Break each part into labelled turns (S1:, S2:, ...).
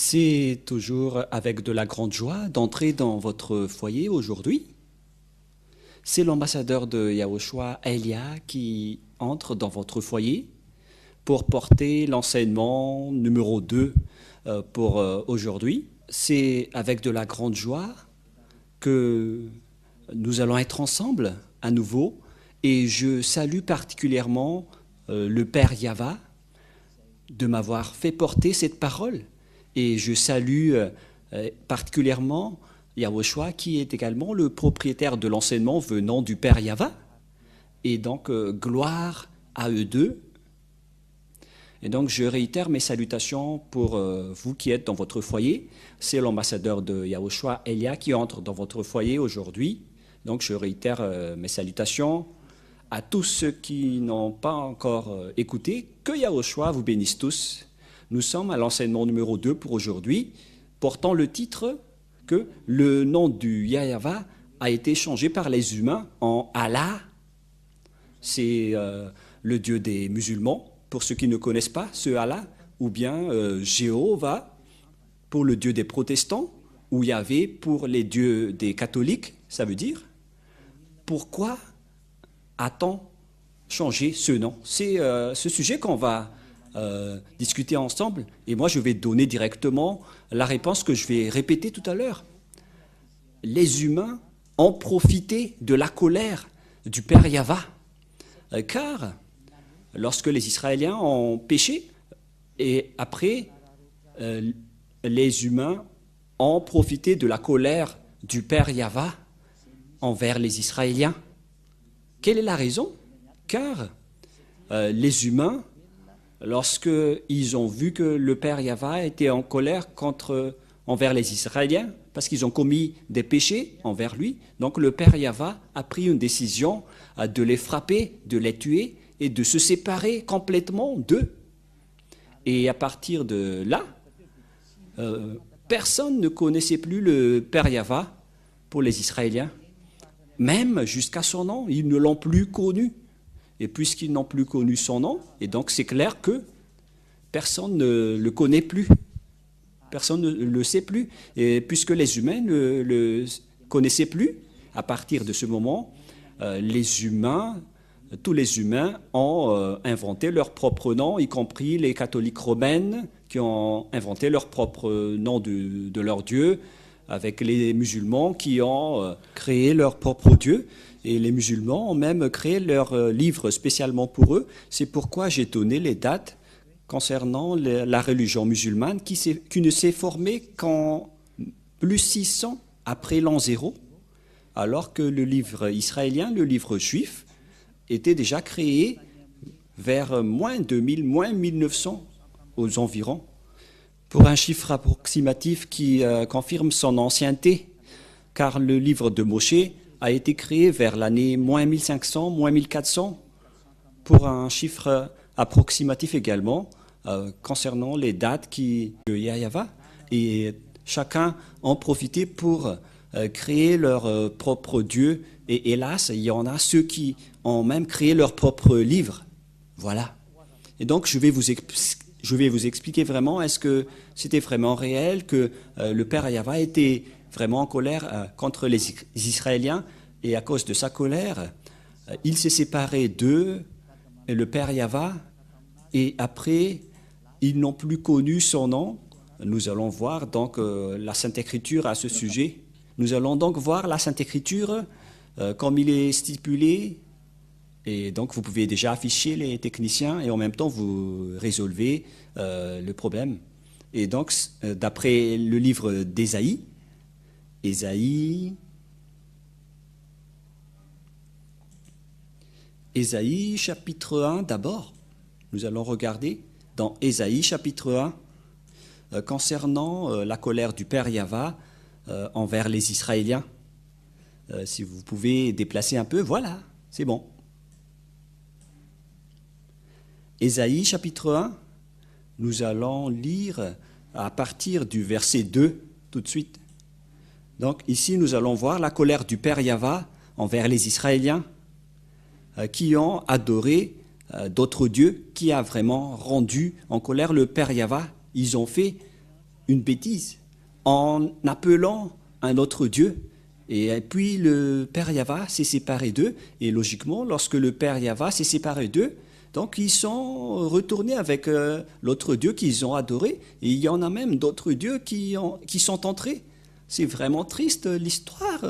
S1: C'est toujours avec de la grande joie d'entrer dans votre foyer aujourd'hui. C'est l'ambassadeur de Yahushua, Elia, qui entre dans votre foyer pour porter l'enseignement numéro 2 pour aujourd'hui. C'est avec de la grande joie que nous allons être ensemble à nouveau et je salue particulièrement le Père Yava de m'avoir fait porter cette parole. Et je salue particulièrement Yahushua, qui est également le propriétaire de l'enseignement venant du Père Yava. Et donc, gloire à eux deux. Et donc, je réitère mes salutations pour vous qui êtes dans votre foyer. C'est l'ambassadeur de Yahushua, Elia, qui entre dans votre foyer aujourd'hui. Donc, je réitère mes salutations à tous ceux qui n'ont pas encore écouté. Que Yahushua vous bénisse tous. Nous sommes à l'enseignement numéro 2 pour aujourd'hui, portant le titre que le nom du Yahava a été changé par les humains en Allah. C'est le Dieu des musulmans, pour ceux qui ne connaissent pas ce Allah, ou bien Jéhovah pour le Dieu des protestants, ou Yahvé pour les dieux des catholiques. Ça veut dire, pourquoi a-t-on changé ce nom? C'est ce sujet qu'on va discuter ensemble, et moi je vais donner directement la réponse que je vais répéter tout à l'heure. Les humains ont profité de la colère du Père Yava, car lorsque les Israéliens ont péché, et après les humains ont profité de la colère du Père Yava envers les Israéliens. Quelle est la raison? Car les humains, lorsqu'ils ont vu que le Père Yava était en colère envers les Israéliens, parce qu'ils ont commis des péchés envers lui, donc le Père Yava a pris une décision de les frapper, de les tuer et de se séparer complètement d'eux. Et à partir de là, personne ne connaissait plus le Père Yava pour les Israéliens. Même jusqu'à son nom, ils ne l'ont plus connu. Et puisqu'ils n'ont plus connu son nom, et donc c'est clair que personne ne le connaît plus, personne ne le sait plus. Et puisque les humains ne le connaissaient plus, à partir de ce moment, tous les humains ont inventé leur propre nom, y compris les catholiques romaines qui ont inventé leur propre nom de leur Dieu, avec les musulmans qui ont créé leur propre Dieu. Et les musulmans ont même créé leur livre spécialement pour eux. C'est pourquoi j'ai donné les dates concernant la religion musulmane qui ne s'est formée qu'en plus 600 après l'an 0, alors que le livre israélien, le livre juif, était déjà créé vers moins 2000, moins 1900 aux environs, pour un chiffre approximatif qui confirme son ancienneté, car le livre de Moshe a été créé vers l'année moins 1500, moins 1400, pour un chiffre approximatif également, concernant les dates de Yahava. Et chacun en profitait pour créer leur propre Dieu. Et hélas, il y en a ceux qui ont même créé leur propre livre. Voilà. Et donc, je vais vous expliquer vraiment, est-ce que c'était vraiment réel, que le Père Yahva était vraiment en colère contre les Israéliens, et à cause de sa colère, il s'est séparé d'eux, le Père Yahva, et après, ils n'ont plus connu son nom. Nous allons voir donc la Sainte Écriture à ce sujet. Nous allons donc voir la Sainte Écriture comme il est stipulé, et donc vous pouvez déjà afficher les techniciens, et en même temps vous résolvez le problème. Et donc, d'après le livre d'Ésaïe, Ésaïe chapitre 1 d'abord, nous allons regarder dans Ésaïe chapitre 1 concernant la colère du Père Yahva envers les Israéliens. Si vous pouvez déplacer un peu, voilà, c'est bon. Ésaïe chapitre 1, nous allons lire à partir du verset 2 tout de suite. Donc ici, nous allons voir la colère du Père Yahva envers les Israéliens qui ont adoré d'autres dieux, qui a vraiment rendu en colère le Père Yahva. Ils ont fait une bêtise en appelant un autre Dieu. Et puis le Père Yahva s'est séparé d'eux. Et logiquement, lorsque le Père Yahva s'est séparé d'eux, donc ils sont retournés avec l'autre Dieu qu'ils ont adoré. Et il y en a même d'autres dieux qui sont entrés. C'est vraiment triste l'histoire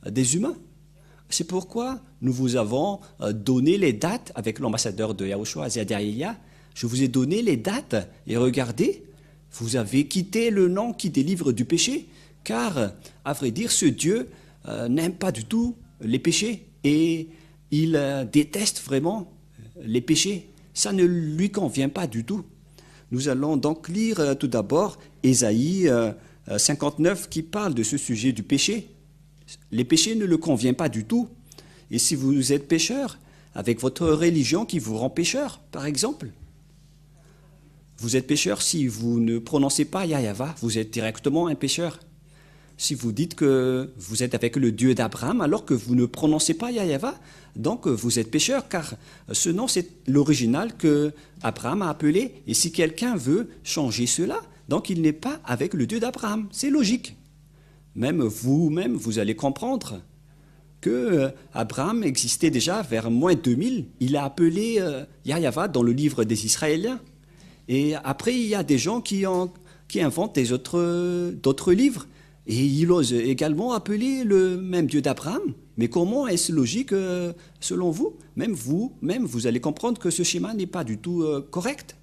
S1: des humains. C'est pourquoi nous vous avons donné les dates avec l'ambassadeur de Yahushua, Ziadia Elia. Je vous ai donné les dates et regardez, vous avez quitté le nom qui délivre du péché, car, à vrai dire, ce Dieu n'aime pas du tout les péchés et il déteste vraiment les péchés. Ça ne lui convient pas du tout. Nous allons donc lire tout d'abord Ésaïe 59 qui parle de ce sujet du péché. Les péchés ne le conviennent pas du tout. Et si vous êtes pécheur, avec votre religion qui vous rend pécheur, par exemple, vous êtes pécheur si vous ne prononcez pas Yahva, vous êtes directement un pécheur. Si vous dites que vous êtes avec le Dieu d'Abraham alors que vous ne prononcez pas Yahva, donc vous êtes pécheur, car ce nom c'est l'original que Abraham a appelé. Et si quelqu'un veut changer cela, donc il n'est pas avec le Dieu d'Abraham. C'est logique. Même vous-même, vous allez comprendre que Abraham existait déjà vers moins 2000. Il a appelé Yahva dans le livre des Israéliens. Et après, il y a des gens qui inventent d'autres livres. Et ils osent également appeler le même Dieu d'Abraham. Mais comment est-ce logique selon vous, vous allez comprendre que ce schéma n'est pas du tout correct.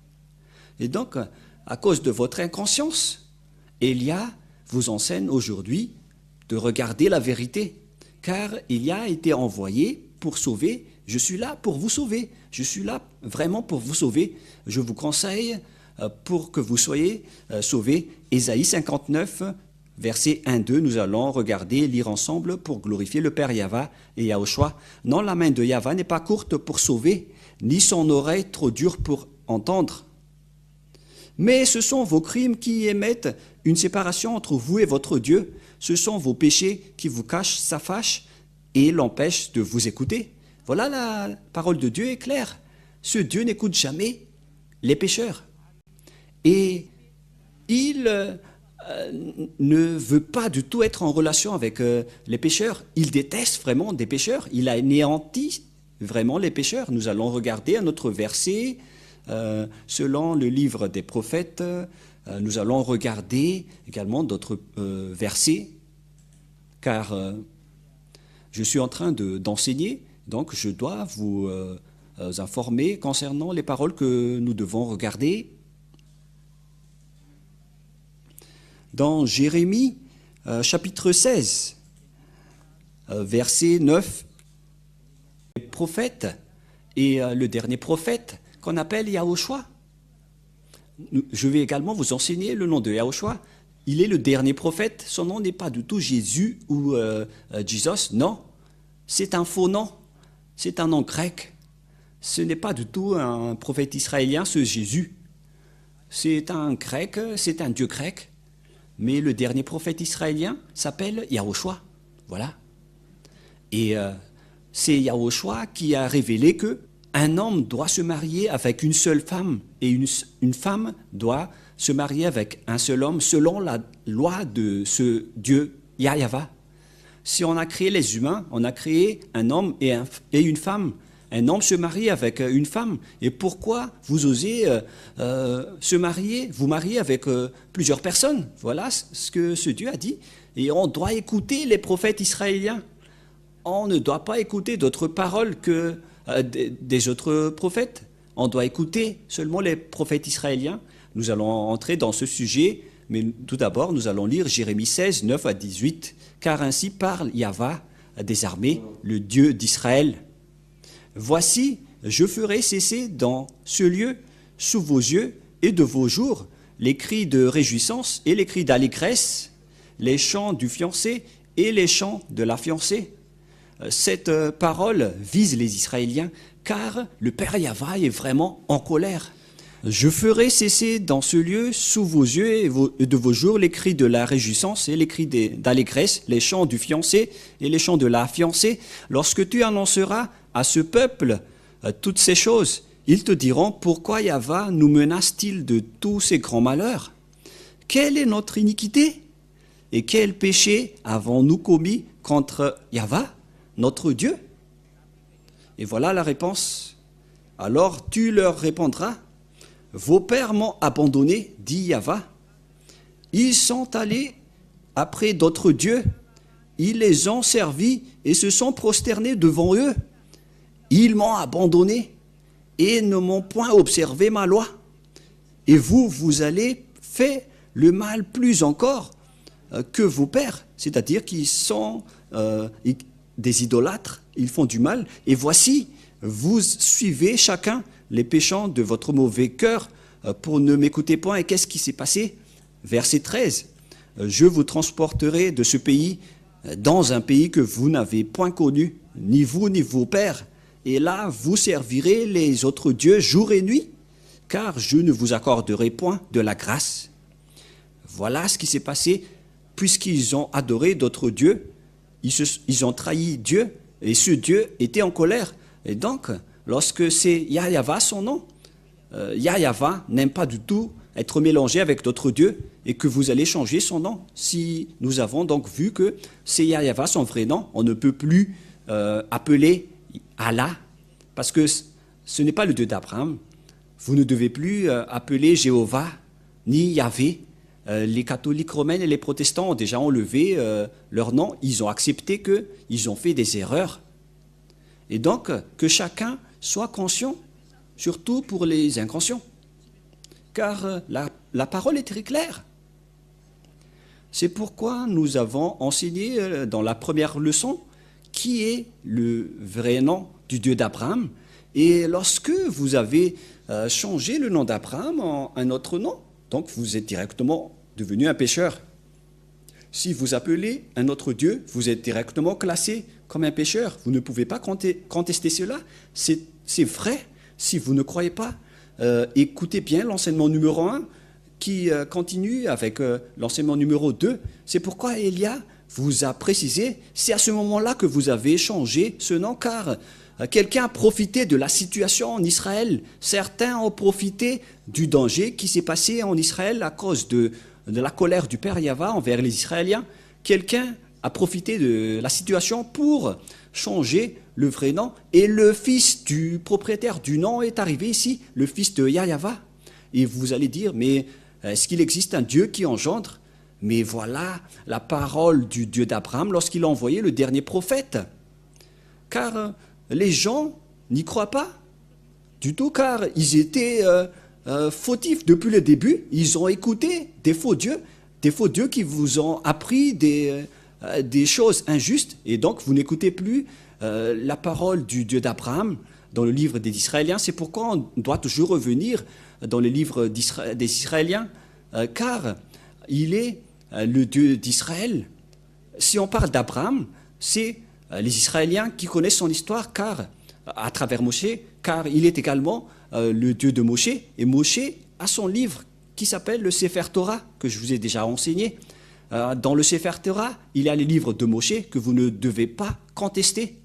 S1: Et donc, à cause de votre inconscience, Élia vous enseigne aujourd'hui de regarder la vérité. Car Élia a été envoyé pour sauver. Je suis là pour vous sauver. Je suis là vraiment pour vous sauver. Je vous conseille pour que vous soyez sauvés. Ésaïe 59, verset 1-2, nous allons regarder, lire ensemble pour glorifier le Père Yahva et Yahushua. Non, la main de Yahva n'est pas courte pour sauver, ni son oreille trop dure pour entendre. Mais ce sont vos crimes qui émettent une séparation entre vous et votre Dieu. Ce sont vos péchés qui vous cachent sa fâche et l'empêchent de vous écouter. Voilà, la parole de Dieu est claire. Ce Dieu n'écoute jamais les pécheurs. Et il ne veut pas du tout être en relation avec les pécheurs. Il déteste vraiment des pécheurs. Il a anéanti vraiment les pécheurs. Nous allons regarder un autre verset. Selon le livre des prophètes, nous allons regarder également d'autres versets, car je suis en train d'enseigner, donc je dois vous informer concernant les paroles que nous devons regarder. Dans Jérémie, chapitre 16, verset 9, le prophète et le dernier prophète qu'on appelle Yahushua. Je vais également vous enseigner le nom de Yahushua. Il est le dernier prophète. Son nom n'est pas du tout Jésus ou Jesus. Non, c'est un faux nom. C'est un nom grec. Ce n'est pas du tout un prophète israélien, ce Jésus. C'est un grec, c'est un dieu grec. Mais le dernier prophète israélien s'appelle Yahushua. Voilà. Et c'est Yahushua qui a révélé que un homme doit se marier avec une seule femme et une femme doit se marier avec un seul homme selon la loi de ce Dieu Yahva. Si on a créé les humains, on a créé un homme et une femme. Un homme se marie avec une femme. Et pourquoi vous osez vous marier avec plusieurs personnes? Voilà ce que ce Dieu a dit. Et on doit écouter les prophètes israéliens. On ne doit pas écouter d'autres paroles que des autres prophètes. On doit écouter seulement les prophètes israéliens. Nous allons entrer dans ce sujet, mais tout d'abord, nous allons lire Jérémie 16, 9 à 18. Car ainsi parle Yahva des armées, le Dieu d'Israël. Voici, je ferai cesser dans ce lieu, sous vos yeux et de vos jours, les cris de réjouissance et les cris d'allégresse, les chants du fiancé et les chants de la fiancée. Cette parole vise les Israéliens, car le Père Yahva est vraiment en colère. Je ferai cesser dans ce lieu, sous vos yeux et de vos jours, les cris de la réjouissance et les cris d'allégresse, les chants du fiancé et les chants de la fiancée. Lorsque tu annonceras à ce peuple toutes ces choses, ils te diront, pourquoi Yahva nous menace-t-il de tous ces grands malheurs? quelle est notre iniquité? Et quel péché avons-nous commis contre Yahvé, notre Dieu? Et voilà la réponse. Alors tu leur répondras, vos pères m'ont abandonné, dit Yahvé. Ils sont allés après d'autres dieux, ils les ont servis et se sont prosternés devant eux. Ils m'ont abandonné et ne m'ont point observé ma loi. Et vous, vous allez faire le mal plus encore que vos pères, c'est-à-dire qu'ils sont des idolâtres, ils font du mal. Et voici, vous suivez chacun les péchants de votre mauvais cœur pour ne m'écouter point. Et qu'est-ce qui s'est passé? Verset 13. Je vous transporterai de ce pays dans un pays que vous n'avez point connu, ni vous ni vos pères. Et là, vous servirez les autres dieux jour et nuit, car je ne vous accorderai point de la grâce. Voilà ce qui s'est passé, puisqu'ils ont adoré d'autres dieux, ils ont trahi Dieu, et ce Dieu était en colère. Et donc, lorsque c'est Yahvé son nom, Yahvé n'aime pas du tout être mélangé avec d'autres dieux, et que vous allez changer son nom. Si nous avons donc vu que c'est Yahvé son vrai nom, on ne peut plus appeler Allah, parce que ce n'est pas le Dieu d'Abraham. Vous ne devez plus appeler Jéhovah ni Yahvé. Les catholiques romains et les protestants ont déjà enlevé leur nom. Ils ont accepté qu'ils ont fait des erreurs. Et donc, que chacun soit conscient, surtout pour les inconscients. Car la parole est très claire. C'est pourquoi nous avons enseigné dans la première leçon qui est le vrai nom du Dieu d'Abraham. Et lorsque vous avez changé le nom d'Abraham en un autre nom, donc vous êtes directement devenu un pécheur. Si vous appelez un autre Dieu, vous êtes directement classé comme un pécheur. Vous ne pouvez pas contester cela. C'est vrai. Si vous ne croyez pas, écoutez bien l'enseignement numéro 1 qui continue avec l'enseignement numéro 2. C'est pourquoi Elia vous a précisé, c'est à ce moment-là que vous avez changé ce nom, car quelqu'un a profité de la situation en Israël. Certains ont profité du danger qui s'est passé en Israël à cause de la colère du Père Yahvé envers les Israéliens. Quelqu'un a profité de la situation pour changer le vrai nom. Et le fils du propriétaire du nom est arrivé ici, le fils de Yahvé. Et vous allez dire, mais est-ce qu'il existe un Dieu qui engendre? Mais voilà la parole du Dieu d'Abraham lorsqu'il a envoyé le dernier prophète. Car les gens n'y croient pas du tout, car ils étaient fautifs depuis le début. Ils ont écouté des faux dieux qui vous ont appris des choses injustes, et donc vous n'écoutez plus la parole du Dieu d'Abraham dans le livre des Israéliens. C'est pourquoi on doit toujours revenir dans le livre des Israéliens, car il est le Dieu d'Israël. Si on parle d'Abraham, c'est les Israéliens qui connaissent son histoire, car à travers Moshe, car il est également le Dieu de Moshe, et Moshe a son livre qui s'appelle le Sefer Torah, que je vous ai déjà enseigné. Dans le Sefer Torah, il y a les livres de Moshe que vous ne devez pas contester.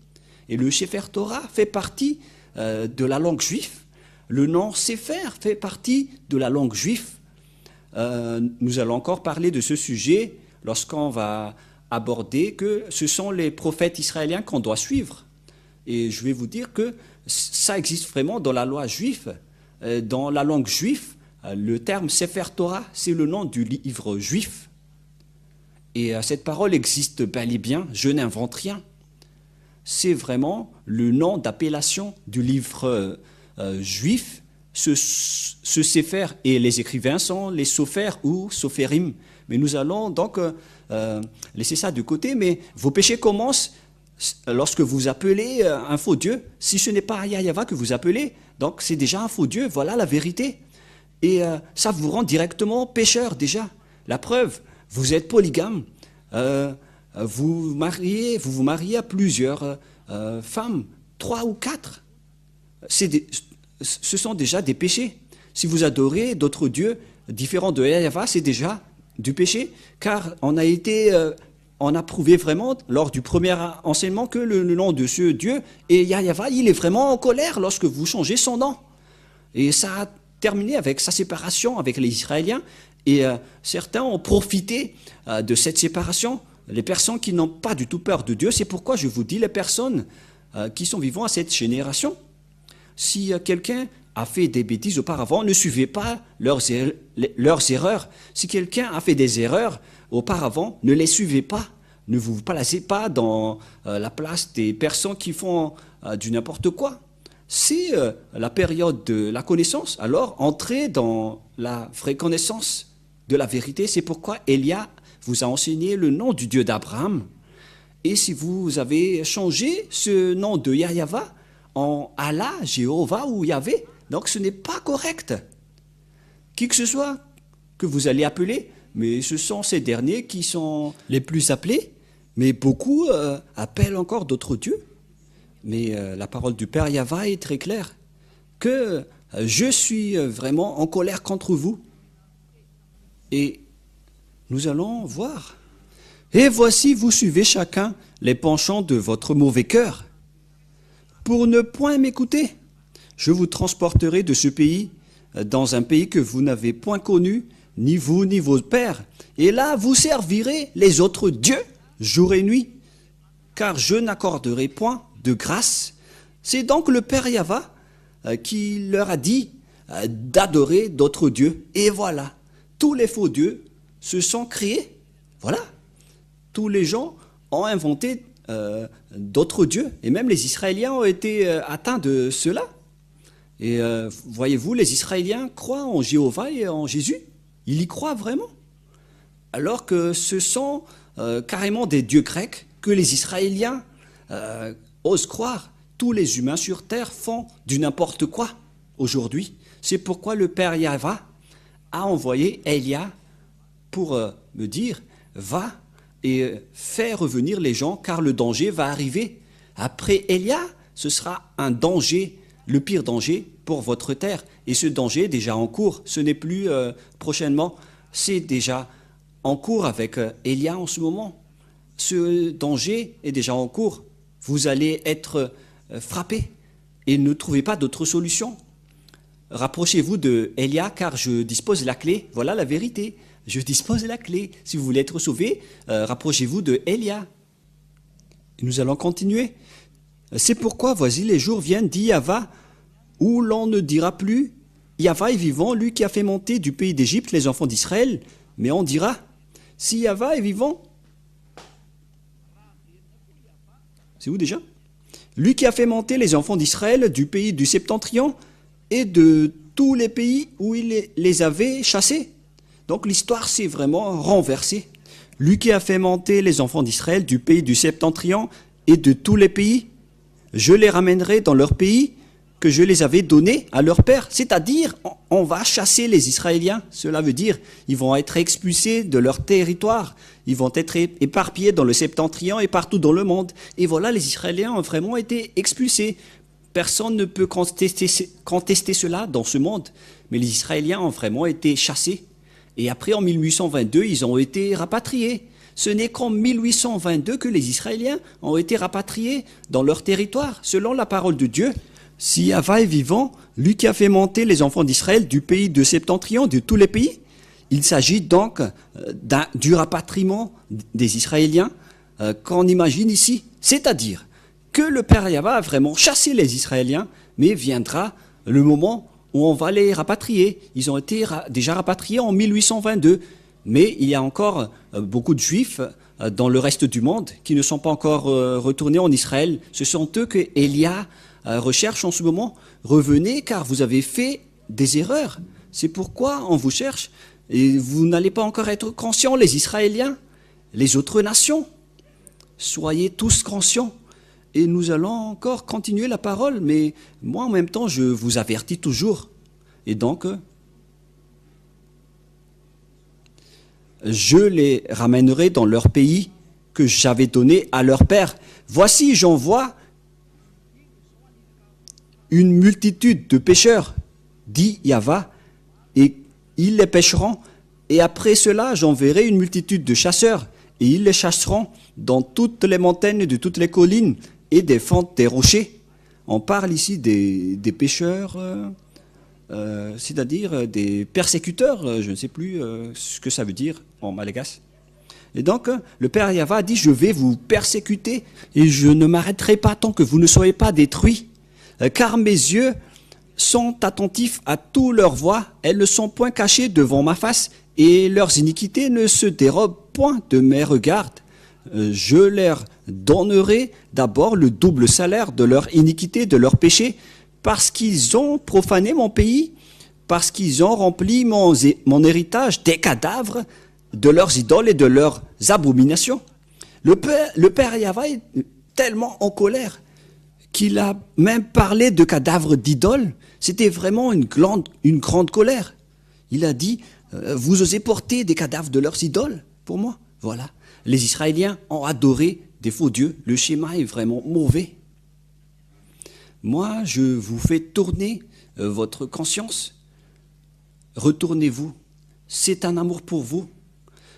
S1: Et le Sefer Torah fait partie de la langue juive. Le nom Sefer fait partie de la langue juive. Nous allons encore parler de ce sujet lorsqu'on va aborder que ce sont les prophètes israéliens qu'on doit suivre. Et je vais vous dire que ça existe vraiment dans la loi juive, dans la langue juive. Le terme Sefer Torah, c'est le nom du livre juif. Et cette parole existe bel et bien, je n'invente rien. C'est vraiment le nom d'appellation du livre juif, ce Sefer, et les écrivains sont les Sophères ou Sophérim. Mais nous allons donc laisser ça de côté, mais vos péchés commencent lorsque vous appelez un faux Dieu. Si ce n'est pas Yahvé que vous appelez, donc c'est déjà un faux Dieu, voilà la vérité. Et ça vous rend directement pécheur déjà. La preuve, vous êtes polygame, vous vous mariez à plusieurs femmes, 3 ou 4. Ce sont déjà des péchés. Si vous adorez d'autres dieux différents de Yahvé, c'est déjà du péché, car on a prouvé vraiment lors du premier enseignement que le nom de ce Dieu et Yahvé, il est vraiment en colère lorsque vous changez son nom. Et ça a terminé avec sa séparation avec les Israéliens, Et certains ont profité de cette séparation. Les personnes qui n'ont pas du tout peur de Dieu, c'est pourquoi je vous dis, les personnes qui sont vivant à cette génération, si quelqu'un a fait des bêtises auparavant, ne suivez pas leurs erreurs. Si quelqu'un a fait des erreurs auparavant, ne les suivez pas. Ne vous placez pas dans la place des personnes qui font du n'importe quoi. C'est la période de la connaissance, alors entrez dans la vraie connaissance de la vérité. C'est pourquoi Élia vous a enseigné le nom du Dieu d'Abraham. Et si vous avez changé ce nom de Yahva en Allah, Jéhovah ou Yahvé, donc ce n'est pas correct. Qui que ce soit que vous allez appeler, mais ce sont ces derniers qui sont les plus appelés, mais beaucoup appellent encore d'autres dieux. Mais la parole du Père Yahva est très claire, que je suis vraiment en colère contre vous. Et nous allons voir. Et voici, vous suivez chacun les penchants de votre mauvais cœur. Pour ne point m'écouter, je vous transporterai de ce pays dans un pays que vous n'avez point connu, ni vous ni vos pères. Et là, vous servirez les autres dieux jour et nuit, car je n'accorderai point de grâce. C'est donc le Père Yahva qui leur a dit d'adorer d'autres dieux. Et voilà, tous les faux dieux se sont créés. Voilà, tous les gens ont inventé d'autres dieux. Et même les Israéliens ont été atteints de cela. Et voyez-vous, les Israéliens croient en Jéhovah et en Jésus. Ils y croient vraiment. Alors que ce sont carrément des dieux grecs que les Israéliens osent croire. Tous les humains sur terre font du n'importe quoi aujourd'hui. C'est pourquoi le Père Yahva a envoyé Élia pour me dire, va et fais revenir les gens, car le danger va arriver. Après Élia, ce sera un danger, le pire danger pour votre terre. Et ce danger est déjà en cours. Ce n'est plus prochainement, c'est déjà en cours avec Élia en ce moment. Ce danger est déjà en cours. Vous allez être frappés et ne trouvez pas d'autre solution. Rapprochez-vous de Élia, car je dispose de la clé. Voilà la vérité. Je dispose de la clé. Si vous voulez être sauvé, rapprochez-vous de Élia. Nous allons continuer. C'est pourquoi, voici, les jours viennent, dit Yahva, où l'on ne dira plus, Yahva est vivant, lui qui a fait monter du pays d'Égypte les enfants d'Israël, mais on dira, si Yahva est vivant, c'est où déjà? Lui qui a fait monter les enfants d'Israël du pays du Septentrion et de tous les pays où il les avait chassés. Donc l'histoire s'est vraiment renversée. Lui qui a fait monter les enfants d'Israël du pays du Septentrion et de tous les pays, je les ramènerai dans leur pays que je les avais donnés à leur père. C'est-à-dire, on va chasser les Israéliens. Cela veut dire, ils vont être expulsés de leur territoire. Ils vont être éparpillés dans le Septentrion et partout dans le monde. Et voilà, les Israéliens ont vraiment été expulsés. Personne ne peut contester cela dans ce monde. Mais les Israéliens ont vraiment été chassés. Et après, en 1822, ils ont été rapatriés. Ce n'est qu'en 1822 que les Israéliens ont été rapatriés dans leur territoire, selon la parole de Dieu. Si Yahva est vivant, lui qui a fait monter les enfants d'Israël du pays de Septentrion, de tous les pays, il s'agit donc du rapatriement des Israéliens qu'on imagine ici. C'est-à-dire que le Père Yahva a vraiment chassé les Israéliens, mais viendra le moment où on va les rapatrier. Ils ont été déjà rapatriés en 1822, mais il y a encore beaucoup de Juifs dans le reste du monde qui ne sont pas encore retournés en Israël. Ce sont eux que Élia recherche en ce moment. Revenez, car vous avez fait des erreurs. C'est pourquoi on vous cherche. Et vous n'allez pas encore être conscients, les Israéliens, les autres nations. Soyez tous conscients. Et nous allons encore continuer la parole, mais moi en même temps, je vous avertis toujours. Et donc, je les ramènerai dans leur pays que j'avais donné à leur père. Voici, j'envoie une multitude de pêcheurs, dit Yahva, et ils les pêcheront. Et après cela, j'enverrai une multitude de chasseurs, et ils les chasseront dans toutes les montagnes de toutes les collines et des fentes des rochers. On parle ici des pêcheurs c'est-à-dire des persécuteurs, je ne sais plus ce que ça veut dire en malgache. Et donc, le Père Yahva a dit, je vais vous persécuter et je ne m'arrêterai pas tant que vous ne soyez pas détruits, car mes yeux sont attentifs à tous leurs voies, elles ne sont point cachées devant ma face, et leurs iniquités ne se dérobent point de mes regards. Je leur donnerai d'abord le double salaire de leur iniquité, de leur péché, parce qu'ils ont profané mon pays, parce qu'ils ont rempli mon héritage des cadavres de leurs idoles et de leurs abominations. Le Père Yahva est tellement en colère qu'il a même parlé de cadavres d'idoles. C'était vraiment une grande colère. Il a dit, vous osez porter des cadavres de leurs idoles pour moi? Voilà. Les Israéliens ont adoré des faux dieux. Le schéma est vraiment mauvais. Moi, je vous fais tourner votre conscience. Retournez-vous. C'est un amour pour vous.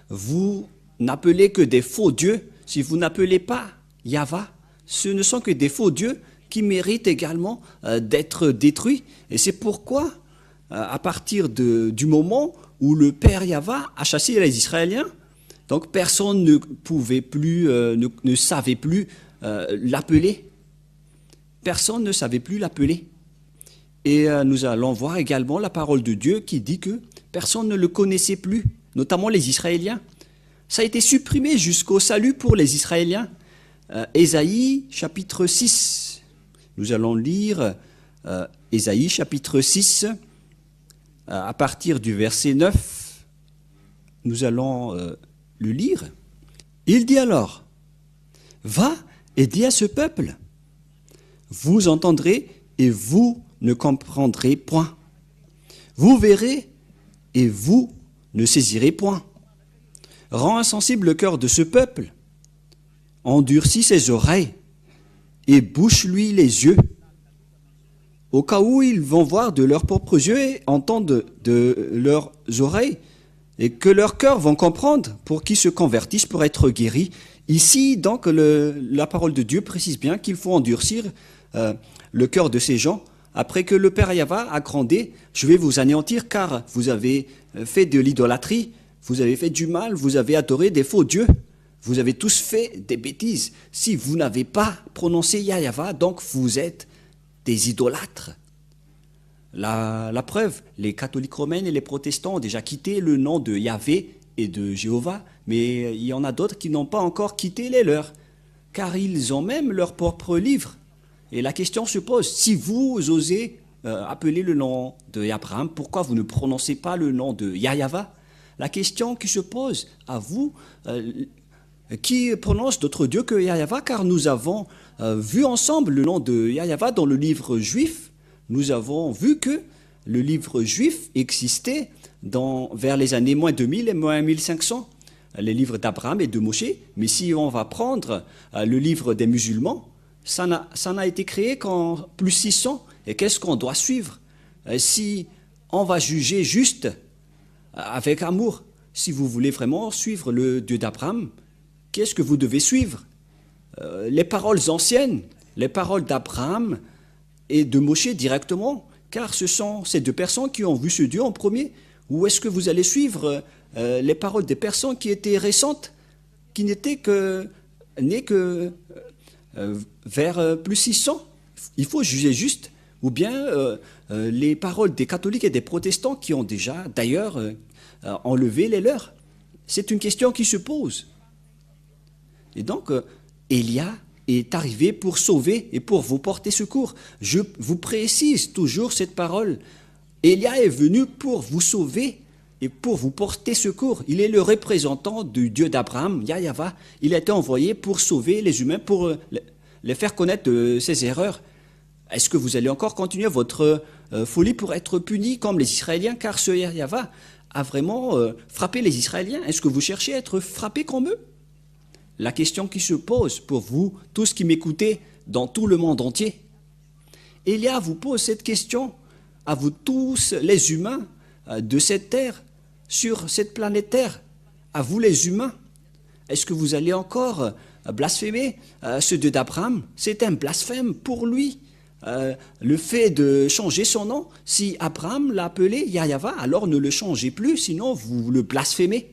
S1: Vous n'appelez que des faux dieux. Si vous n'appelez pas Yahva, ce ne sont que des faux dieux qui méritent également d'être détruits. Et c'est pourquoi, à partir du moment où le Père Yahva a chassé les Israéliens, donc personne ne pouvait plus, ne savait plus l'appeler. Personne ne savait plus l'appeler. Et nous allons voir également la parole de Dieu qui dit que personne ne le connaissait plus, notamment les Israéliens. Ça a été supprimé jusqu'au salut pour les Israéliens. Ésaïe chapitre 6. Nous allons lire Ésaïe chapitre 6 à partir du verset 9. Nous allons le lire. Il dit alors, va et dis à ce peuple, vous entendrez et vous ne comprendrez point. Vous verrez et vous ne saisirez point. Rends insensible le cœur de ce peuple, endurcis ses oreilles et bouche-lui les yeux, au cas où ils vont voir de leurs propres yeux et entendre de leurs oreilles, et que leurs cœurs vont comprendre pour qu'ils se convertissent pour être guéris. Ici, donc, la parole de Dieu précise bien qu'il faut endurcir le cœur de ces gens. Après que le Père Yahva a grondé, je vais vous anéantir car vous avez fait de l'idolâtrie, vous avez fait du mal, vous avez adoré des faux dieux, vous avez tous fait des bêtises. Si vous n'avez pas prononcé Yahva, donc vous êtes des idolâtres. La preuve, les catholiques romains et les protestants ont déjà quitté le nom de Yahvé et de Jéhovah, mais il y en a d'autres qui n'ont pas encore quitté les leurs, car ils ont même leur propre livre. Et la question se pose, si vous osez appeler le nom de Abraham, pourquoi vous ne prononcez pas le nom de Yahva? La question qui se pose à vous, qui prononce d'autres dieux que Yahva, car nous avons vu ensemble le nom de Yahva dans le livre juif. Nous avons vu que le livre juif existait vers les années moins 2000 et moins 1500, les livres d'Abraham et de Moshe. Mais si on va prendre le livre des musulmans, ça n'a été créé qu'en plus 600. Et qu'est-ce qu'on doit suivre? Si on va juger juste avec amour, si vous voulez vraiment suivre le Dieu d'Abraham, qu'est-ce que vous devez suivre? Les paroles anciennes, les paroles d'Abraham et de Moshe directement, car ce sont ces deux personnes qui ont vu ce Dieu en premier. Ou est-ce que vous allez suivre les paroles des personnes qui étaient récentes, qui n'étaient nées que vers plus 600? Il faut juger juste. Ou bien les paroles des catholiques et des protestants qui ont déjà, d'ailleurs, enlevé les leurs. C'est une question qui se pose. Et donc, Élia est arrivé pour sauver et pour vous porter secours. Je vous précise toujours cette parole. Élia est venu pour vous sauver et pour vous porter secours. Il est le représentant du Dieu d'Abraham, Yahva. Il a été envoyé pour sauver les humains, pour les faire connaître de ses erreurs. Est-ce que vous allez encore continuer votre folie pour être puni comme les Israéliens? Car ce Yahva a vraiment frappé les Israéliens. Est-ce que vous cherchez à être frappés comme eux? La question qui se pose pour vous, tous qui m'écoutez dans tout le monde entier, Élia vous pose cette question à vous tous les humains de cette terre, sur cette planète Terre, à vous les humains. Est-ce que vous allez encore blasphémer ce Dieu d'Abraham? C'est un blasphème pour lui. le fait de changer son nom, si Abraham l'a appelé Yahava, alors ne le changez plus, sinon vous le blasphémez.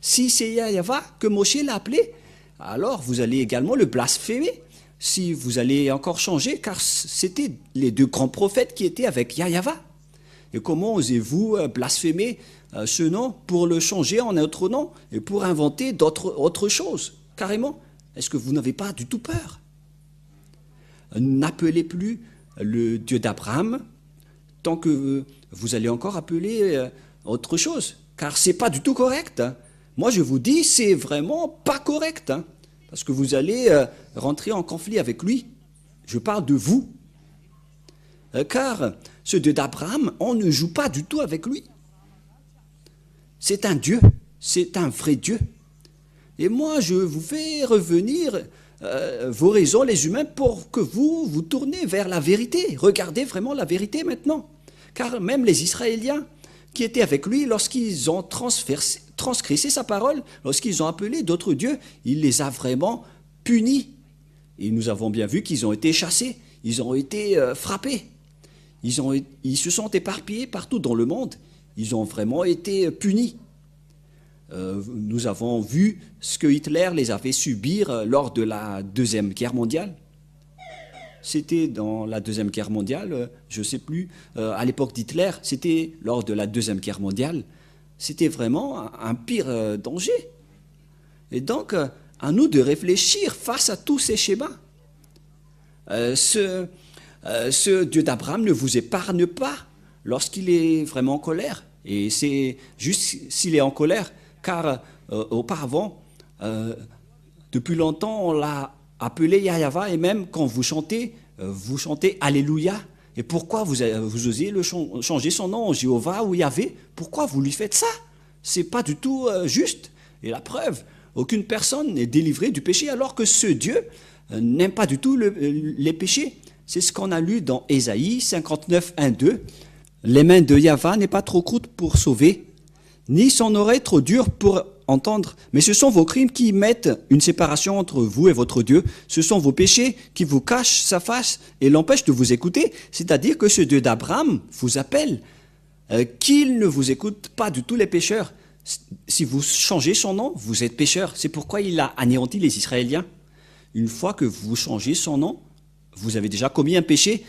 S1: Si c'est Yahava que Moshe l'a appelé, alors vous allez également le blasphémer. Si vous allez encore changer, car c'était les deux grands prophètes qui étaient avec Yahava. Et comment osez-vous blasphémer ce nom pour le changer en un autre nom et pour inventer autre chose, carrément? Est-ce que vous n'avez pas du tout peur? N'appelez plus le Dieu d'Abraham tant que vous allez encore appeler autre chose, car c'est pas du tout correct. Hein. Moi, je vous dis, c'est vraiment pas correct, hein, parce que vous allez rentrer en conflit avec lui. Je parle de vous, car ce Dieu d'Abraham, on ne joue pas du tout avec lui. C'est un Dieu, c'est un vrai Dieu. Et moi, je vous fais revenir vos raisons, les humains, pour que vous vous tournez vers la vérité. Regardez vraiment la vérité maintenant. Car même les Israéliens qui étaient avec lui, lorsqu'ils ont transgressé sa parole, lorsqu'ils ont appelé d'autres dieux, il les a vraiment punis. Et nous avons bien vu qu'ils ont été chassés, ils ont été frappés. Ils se sont éparpillés partout dans le monde. Ils ont vraiment été punis. Nous avons vu ce que Hitler les avait subir lors de la Deuxième Guerre mondiale. C'était dans la Deuxième Guerre mondiale, je ne sais plus, à l'époque d'Hitler, c'était lors de la Deuxième Guerre mondiale. C'était vraiment un pire danger. Et donc, à nous de réfléchir face à tous ces schémas. Ce Dieu d'Abraham ne vous épargne pas lorsqu'il est vraiment en colère. Et c'est juste s'il est en colère, car auparavant, depuis longtemps, on l'a appelé Yahava, et même quand vous chantez Alléluia. Et pourquoi vous osez changer son nom en Jéhovah ou Yahvé? Pourquoi vous lui faites ça? C'est pas du tout juste. Et la preuve, aucune personne n'est délivrée du péché, alors que ce Dieu n'aime pas du tout les péchés. C'est ce qu'on a lu dans Ésaïe 59, 1, 2. Les mains de Yahva n'est pas trop courtes pour sauver, ni son oreille trop dure pour entendre. Mais ce sont vos crimes qui mettent une séparation entre vous et votre Dieu. Ce sont vos péchés qui vous cachent sa face et l'empêchent de vous écouter. C'est-à-dire que ce Dieu d'Abraham vous appelle, qu'il ne vous écoute pas du tout les pécheurs. Si vous changez son nom, vous êtes pécheur. C'est pourquoi il a anéanti les Israéliens. Une fois que vous changez son nom, vous avez déjà commis un péché,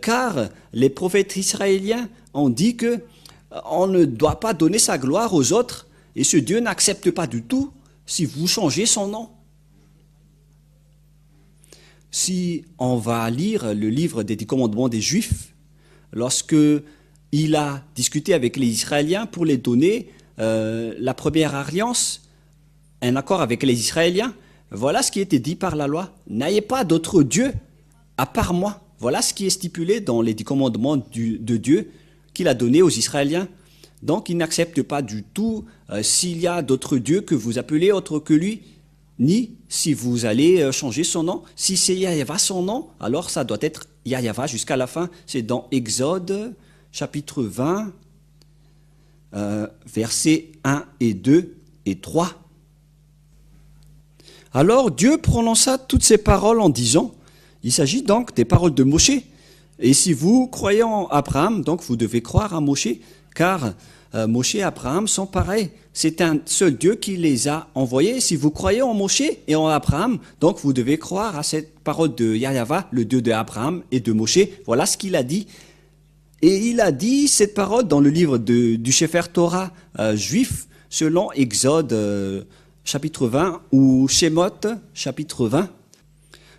S1: car les prophètes israéliens ont dit que on ne doit pas donner sa gloire aux autres, et ce Dieu n'accepte pas du tout si vous changez son nom. Si on va lire le livre des 10 commandements des Juifs, lorsque il a discuté avec les Israéliens pour les donner la première alliance, un accord avec les Israéliens, voilà ce qui était dit par la loi. N'ayez pas d'autre Dieu à part moi. Voilà ce qui est stipulé dans les 10 commandements de Dieu qu'il a donné aux Israéliens. Donc, il n'accepte pas du tout s'il y a d'autres dieux que vous appelez autre que lui, ni si vous allez changer son nom. Si c'est Yahva son nom, alors ça doit être Yahva jusqu'à la fin. C'est dans Exode, chapitre 20, versets 1 et 2 et 3. Alors, Dieu prononça toutes ces paroles en disant, il s'agit donc des paroles de Moshe. Et si vous croyez en Abraham, donc vous devez croire à Moshe, car Moshe et Abraham sont pareils. C'est un seul Dieu qui les a envoyés. Si vous croyez en Moshe et en Abraham, donc vous devez croire à cette parole de Yahva, le Dieu d'Abraham et de Moshe. Voilà ce qu'il a dit. Et il a dit cette parole dans le livre du Sefer Torah juif, selon Exode chapitre 20 ou Shemot chapitre 20.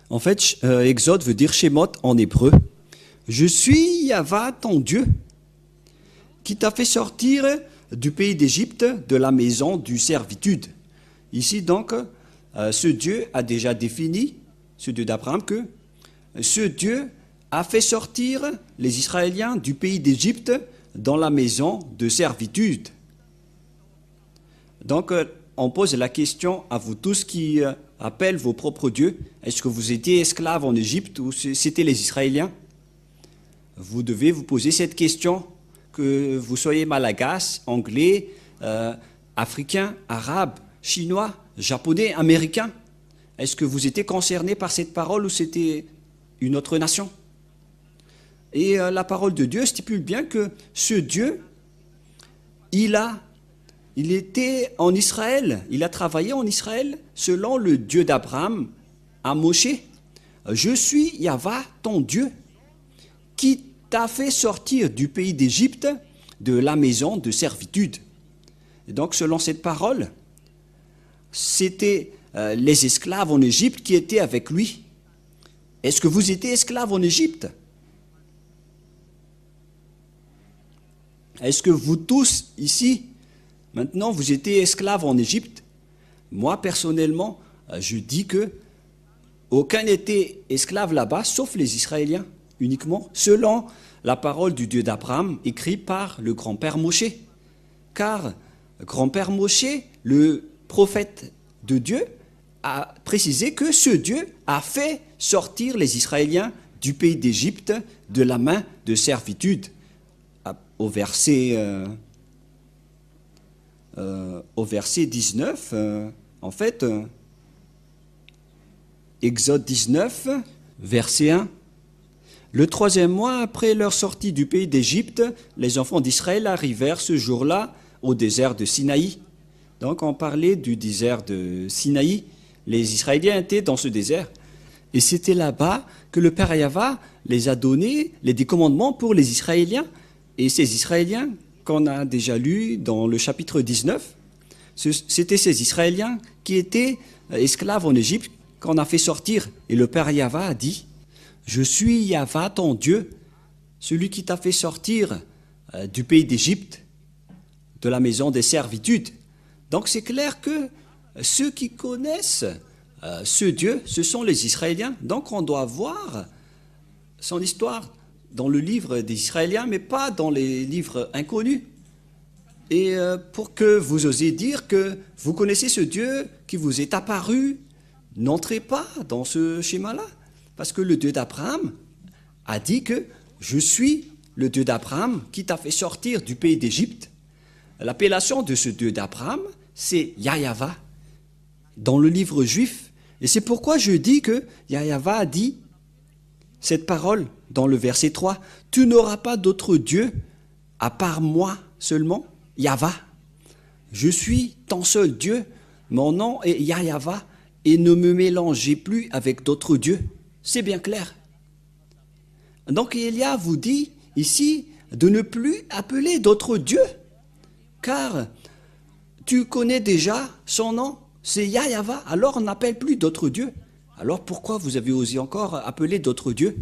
S1: En fait, Exode veut dire Shemot en hébreu. Je suis Yahva, ton Dieu, qui t'a fait sortir du pays d'Égypte, de la maison du servitude. Ici donc, ce Dieu a déjà défini, ce Dieu d'Abraham, que ce Dieu a fait sortir les Israéliens du pays d'Égypte dans la maison de servitude. Donc, on pose la question à vous tous qui appellent vos propres dieux. Est-ce que vous étiez esclaves en Égypte ou c'était les Israéliens? Vous devez vous poser cette question, que vous soyez malagasy, anglais, africain, arabe, chinois, japonais, américain. Est-ce que vous étiez concerné par cette parole ou c'était une autre nation? Et la parole de Dieu stipule bien que ce Dieu, il était en Israël, il a travaillé en Israël selon le Dieu d'Abraham à Moshe. Je suis Yahva, ton Dieu, qui t'a fait sortir du pays d'Égypte, de la maison de servitude. Et donc, selon cette parole, c'était les esclaves en Égypte qui étaient avec lui. Est-ce que vous étiez esclaves en Égypte? Est-ce que vous tous, ici, maintenant, vous étiez esclaves en Égypte? Moi, personnellement, je dis que aucun n'était esclave là-bas, sauf les Israéliens, uniquement, selon la parole du Dieu d'Abraham, écrite par le grand-père Moshe. Car grand-père Moshe, le prophète de Dieu, a précisé que ce Dieu a fait sortir les Israéliens du pays d'Égypte de la main de servitude. Au verset 19, en fait, Exode 19, verset 1. Le 3e mois après leur sortie du pays d'Égypte, les enfants d'Israël arrivèrent ce jour-là au désert de Sinaï. Donc on parlait du désert de Sinaï. Les Israéliens étaient dans ce désert. Et c'était là-bas que le Père Yahva les a donné les commandements pour les Israéliens. Et ces Israéliens, qu'on a déjà lu dans le chapitre 19, c'était ces Israéliens qui étaient esclaves en Égypte qu'on a fait sortir. Et le Père Yahva a dit, « Je suis Yahva, ton Dieu, celui qui t'a fait sortir du pays d'Égypte, de la maison des servitudes. » Donc c'est clair que ceux qui connaissent ce Dieu, ce sont les Israéliens. Donc on doit voir son histoire dans le livre des Israéliens, mais pas dans les livres inconnus. Et pour que vous osiez dire que vous connaissez ce Dieu qui vous est apparu, n'entrez pas dans ce schéma-là. Parce que le Dieu d'Abraham a dit que je suis le Dieu d'Abraham qui t'a fait sortir du pays d'Égypte. L'appellation de ce Dieu d'Abraham, c'est Yahva dans le livre juif. Et c'est pourquoi je dis que Yahva a dit cette parole dans le verset 3, « Tu n'auras pas d'autre Dieu à part moi seulement, Yahva. Je suis ton seul Dieu, mon nom est Yahva, et ne me mélangez plus avec d'autres dieux. » C'est bien clair. Donc Élia vous dit ici de ne plus appeler d'autres dieux, car tu connais déjà son nom, c'est Yahva, alors on n'appelle plus d'autres dieux. Alors pourquoi vous avez osé encore appeler d'autres dieux?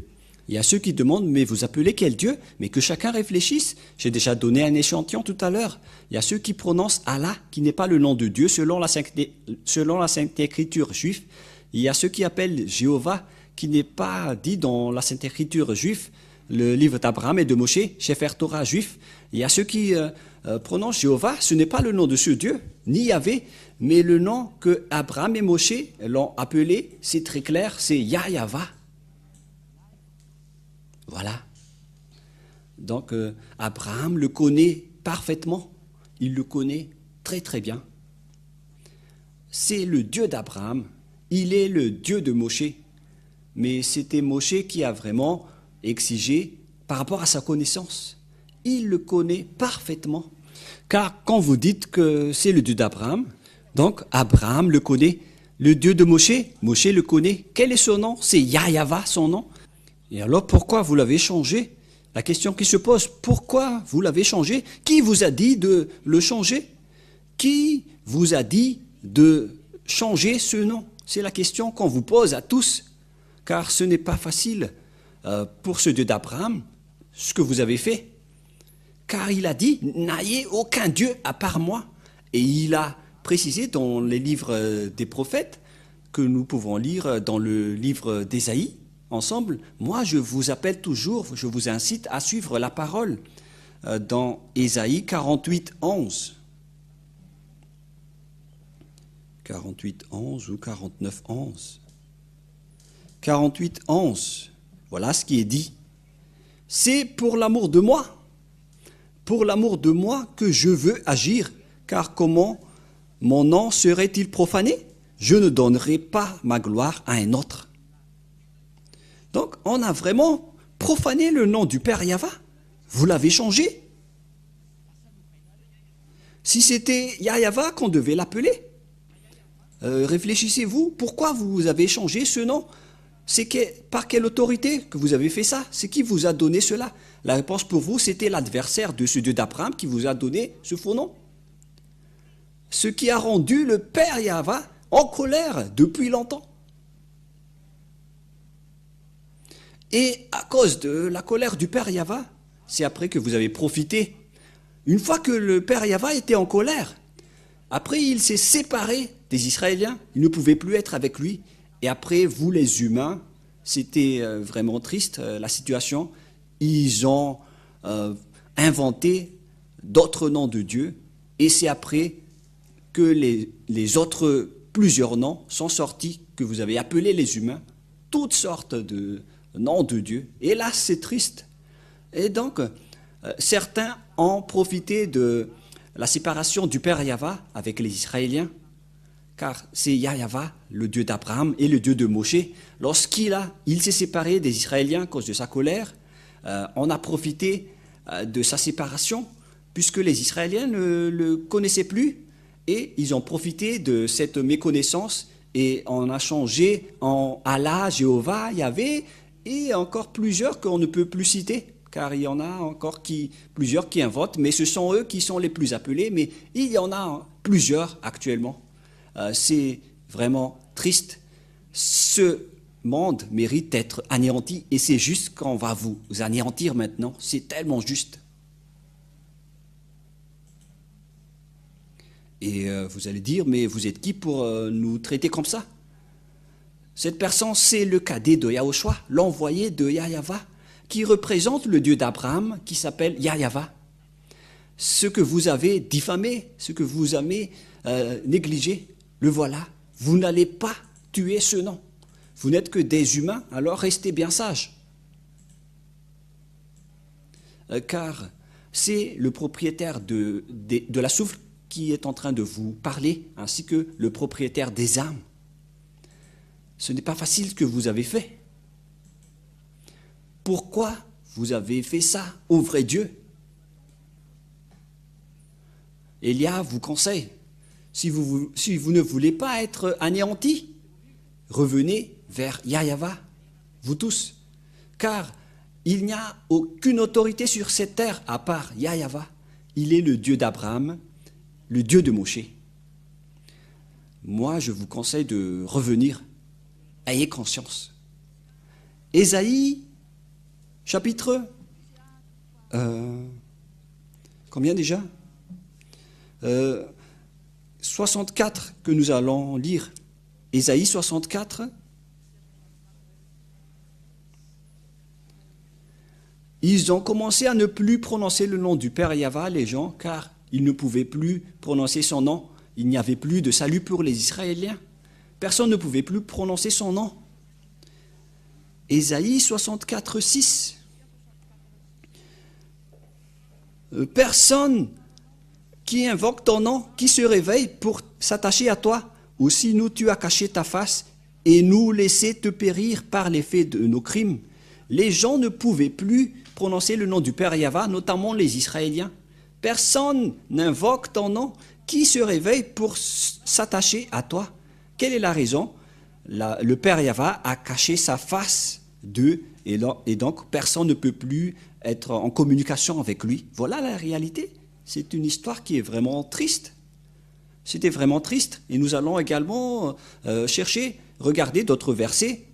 S1: Il y a ceux qui demandent, mais vous appelez quel Dieu? Mais que chacun réfléchisse. J'ai déjà donné un échantillon tout à l'heure. Il y a ceux qui prononcent Allah, qui n'est pas le nom de Dieu selon la Sainte Écriture juive. Il y a ceux qui appellent Jéhovah, qui n'est pas dit dans la Sainte Écriture juive, le livre d'Abraham et de Moshe, Sefer Torah juif. Il y a ceux qui prononcent Jéhovah, ce n'est pas le nom de ce Dieu, ni Yahvé, mais le nom que Abraham et Moshe l'ont appelé, c'est très clair, c'est Yahva. Voilà. Donc Abraham le connaît parfaitement, il le connaît très très bien. C'est le Dieu d'Abraham, il est le Dieu de Moshe, mais c'était Moshe qui a vraiment exigé par rapport à sa connaissance. Il le connaît parfaitement, car quand vous dites que c'est le Dieu d'Abraham, donc Abraham le connaît, le Dieu de Moshe, Moshe le connaît. Quel est son nom? C'est Yahva son nom. Et alors pourquoi vous l'avez changé? La question qui se pose, pourquoi vous l'avez changé? Qui vous a dit de le changer? Qui vous a dit de changer ce nom? C'est la question qu'on vous pose à tous, car ce n'est pas facile pour ce Dieu d'Abraham, ce que vous avez fait. Car il a dit, n'ayez aucun Dieu à part moi. Et il a précisé dans les livres des prophètes, que nous pouvons lire dans le livre d'Ésaïe, ensemble, moi je vous appelle toujours, je vous incite à suivre la parole dans Ésaïe 48, 11. 48, 11 ou 49, 11. 48, 11. Voilà ce qui est dit. C'est pour l'amour de moi que je veux agir, car comment mon nom serait-il profané? Je ne donnerai pas ma gloire à un autre. Donc, on a vraiment profané le nom du Père Yahva. Vous l'avez changé. Si c'était Yahva qu'on devait l'appeler, réfléchissez-vous, pourquoi vous avez changé ce nom? Par quelle autorité que vous avez fait ça? C'est qui vous a donné cela? La réponse pour vous, c'était l'adversaire de ce Dieu d'Abraham qui vous a donné ce faux nom. Ce qui a rendu le Père Yahva en colère depuis longtemps. Et à cause de la colère du Père Yahva, c'est après que vous avez profité. Une fois que le Père Yahva était en colère, après il s'est séparé des Israéliens, ils ne pouvaient plus être avec lui. Et après, vous les humains, c'était vraiment triste la situation, ils ont inventé d'autres noms de Dieu, et c'est après que les autres, plusieurs noms, sont sortis, que vous avez appelé les humains, toutes sortes de noms de Dieu. Et là, c'est triste. Et donc, certains ont profité de la séparation du Père Yahva avec les Israéliens, car c'est Yahva, le Dieu d'Abraham et le Dieu de Moshe. Lorsqu'il s'est séparé des Israéliens à cause de sa colère, on a profité de sa séparation, puisque les Israéliens ne le connaissaient plus, et ils ont profité de cette méconnaissance, et on a changé en Allah, Jéhovah, Yahvé, et encore plusieurs qu'on ne peut plus citer, car il y en a encore plusieurs qui inventent, mais ce sont eux qui sont les plus appelés, mais il y en a plusieurs actuellement. C'est vraiment triste. Ce monde mérite d'être anéanti, et c'est juste qu'on va vous anéantir maintenant. C'est tellement juste. Et vous allez dire, mais vous êtes qui pour nous traiter comme ça? Cette personne, c'est le cadet de Yahushua, l'envoyé de Yahva, qui représente le Dieu d'Abraham, qui s'appelle Yahva. Ce que vous avez diffamé, ce que vous avez négligé, le voilà. Vous n'allez pas tuer ce nom. Vous n'êtes que des humains, alors restez bien sages. Car c'est le propriétaire de la souffle qui est en train de vous parler, ainsi que le propriétaire des âmes. Ce n'est pas facile ce que vous avez fait. Pourquoi vous avez fait ça au vrai Dieu? Élia vous conseille, si vous ne voulez pas être anéantis, revenez vers Yahva, vous tous, car il n'y a aucune autorité sur cette terre à part Yahva. Il est le Dieu d'Abraham, le Dieu de Moshe. Moi, je vous conseille de revenir. Ayez conscience. Ésaïe, chapitre... combien déjà 64 que nous allons lire. Ésaïe 64. Ils ont commencé à ne plus prononcer le nom du Père Yahva, les gens, car ils ne pouvaient plus prononcer son nom. Il n'y avait plus de salut pour les Israéliens. Personne ne pouvait plus prononcer son nom. Ésaïe 64, 6. Personne qui invoque ton nom, qui se réveille pour s'attacher à toi, aussi nous tu as caché ta face et nous laissé te périr par l'effet de nos crimes. Les gens ne pouvaient plus prononcer le nom du Père Yahva, notamment les Israéliens. Personne n'invoque ton nom, qui se réveille pour s'attacher à toi. Quelle est la raison? Le Père Yahva a caché sa face d'eux, et donc personne ne peut plus être en communication avec lui. Voilà la réalité. C'est une histoire qui est vraiment triste. C'était vraiment triste. Et nous allons également regarder d'autres versets.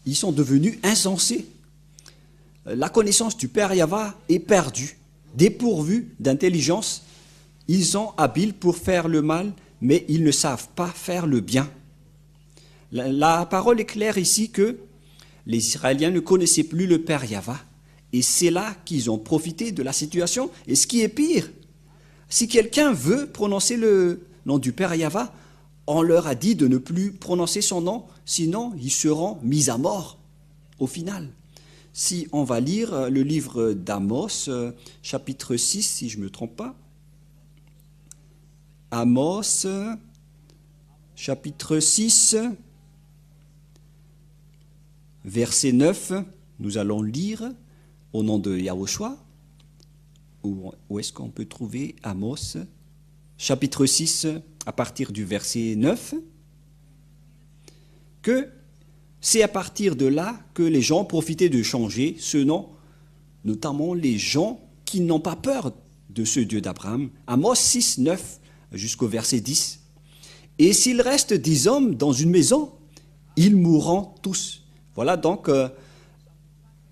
S1: Ils sont devenus insensés. La connaissance du Père Yahva est perdue, dépourvue d'intelligence. Ils sont habiles pour faire le mal, mais ils ne savent pas faire le bien. La parole est claire ici que les Israéliens ne connaissaient plus le Père Yahva. Et c'est là qu'ils ont profité de la situation. Et ce qui est pire, si quelqu'un veut prononcer le nom du Père Yahva, on leur a dit de ne plus prononcer son nom, sinon ils seront mis à mort au final. Si on va lire le livre d'Amos, chapitre 6, si je ne me trompe pas. Amos, chapitre 6, verset 9, nous allons lire au nom de Yahushua. Où est-ce qu'on peut trouver Amos, chapitre 6, à partir du verset 9, que c'est à partir de là que les gens profitaient de changer ce nom, notamment les gens qui n'ont pas peur de ce Dieu d'Abraham. Amos 6, 9 jusqu'au verset 10. Et s'il reste 10 hommes dans une maison, ils mourront tous. Voilà donc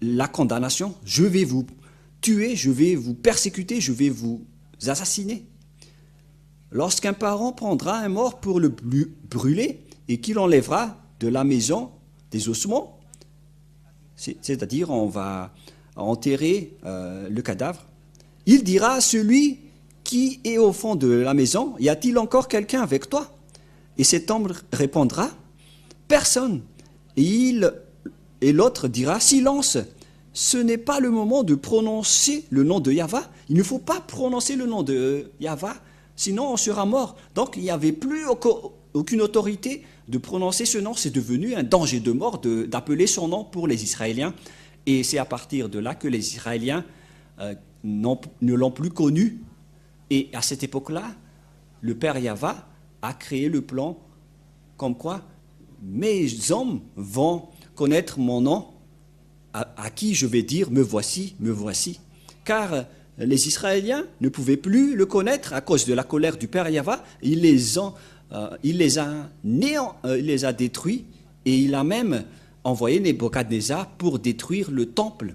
S1: la condamnation. Je vais vous tuer, je vais vous persécuter, je vais vous assassiner. Lorsqu'un parent prendra un mort pour le brûler et qu'il enlèvera de la maison des ossements, c'est-à-dire on va enterrer le cadavre, il dira à celui qui est au fond de la maison, y a-t-il encore quelqu'un avec toi? Et cet homme répondra, personne. Et l'autre dira, silence, ce n'est pas le moment de prononcer le nom de Yahvé. Il ne faut pas prononcer le nom de Yahvé, sinon on sera mort. Donc il n'y avait plus aucune autorité de prononcer ce nom. C'est devenu un danger de mort d'appeler son nom pour les Israéliens. Et c'est à partir de là que les Israéliens ne l'ont plus connu. Et à cette époque-là, le Père Yahvé a créé le plan comme quoi mes hommes vont connaître mon nom, à qui je vais dire « me voici, me voici ». Car les Israéliens ne pouvaient plus le connaître à cause de la colère du Père Yahvé. Il les a détruits et il a même envoyé Nebuchadnezzar pour détruire le temple.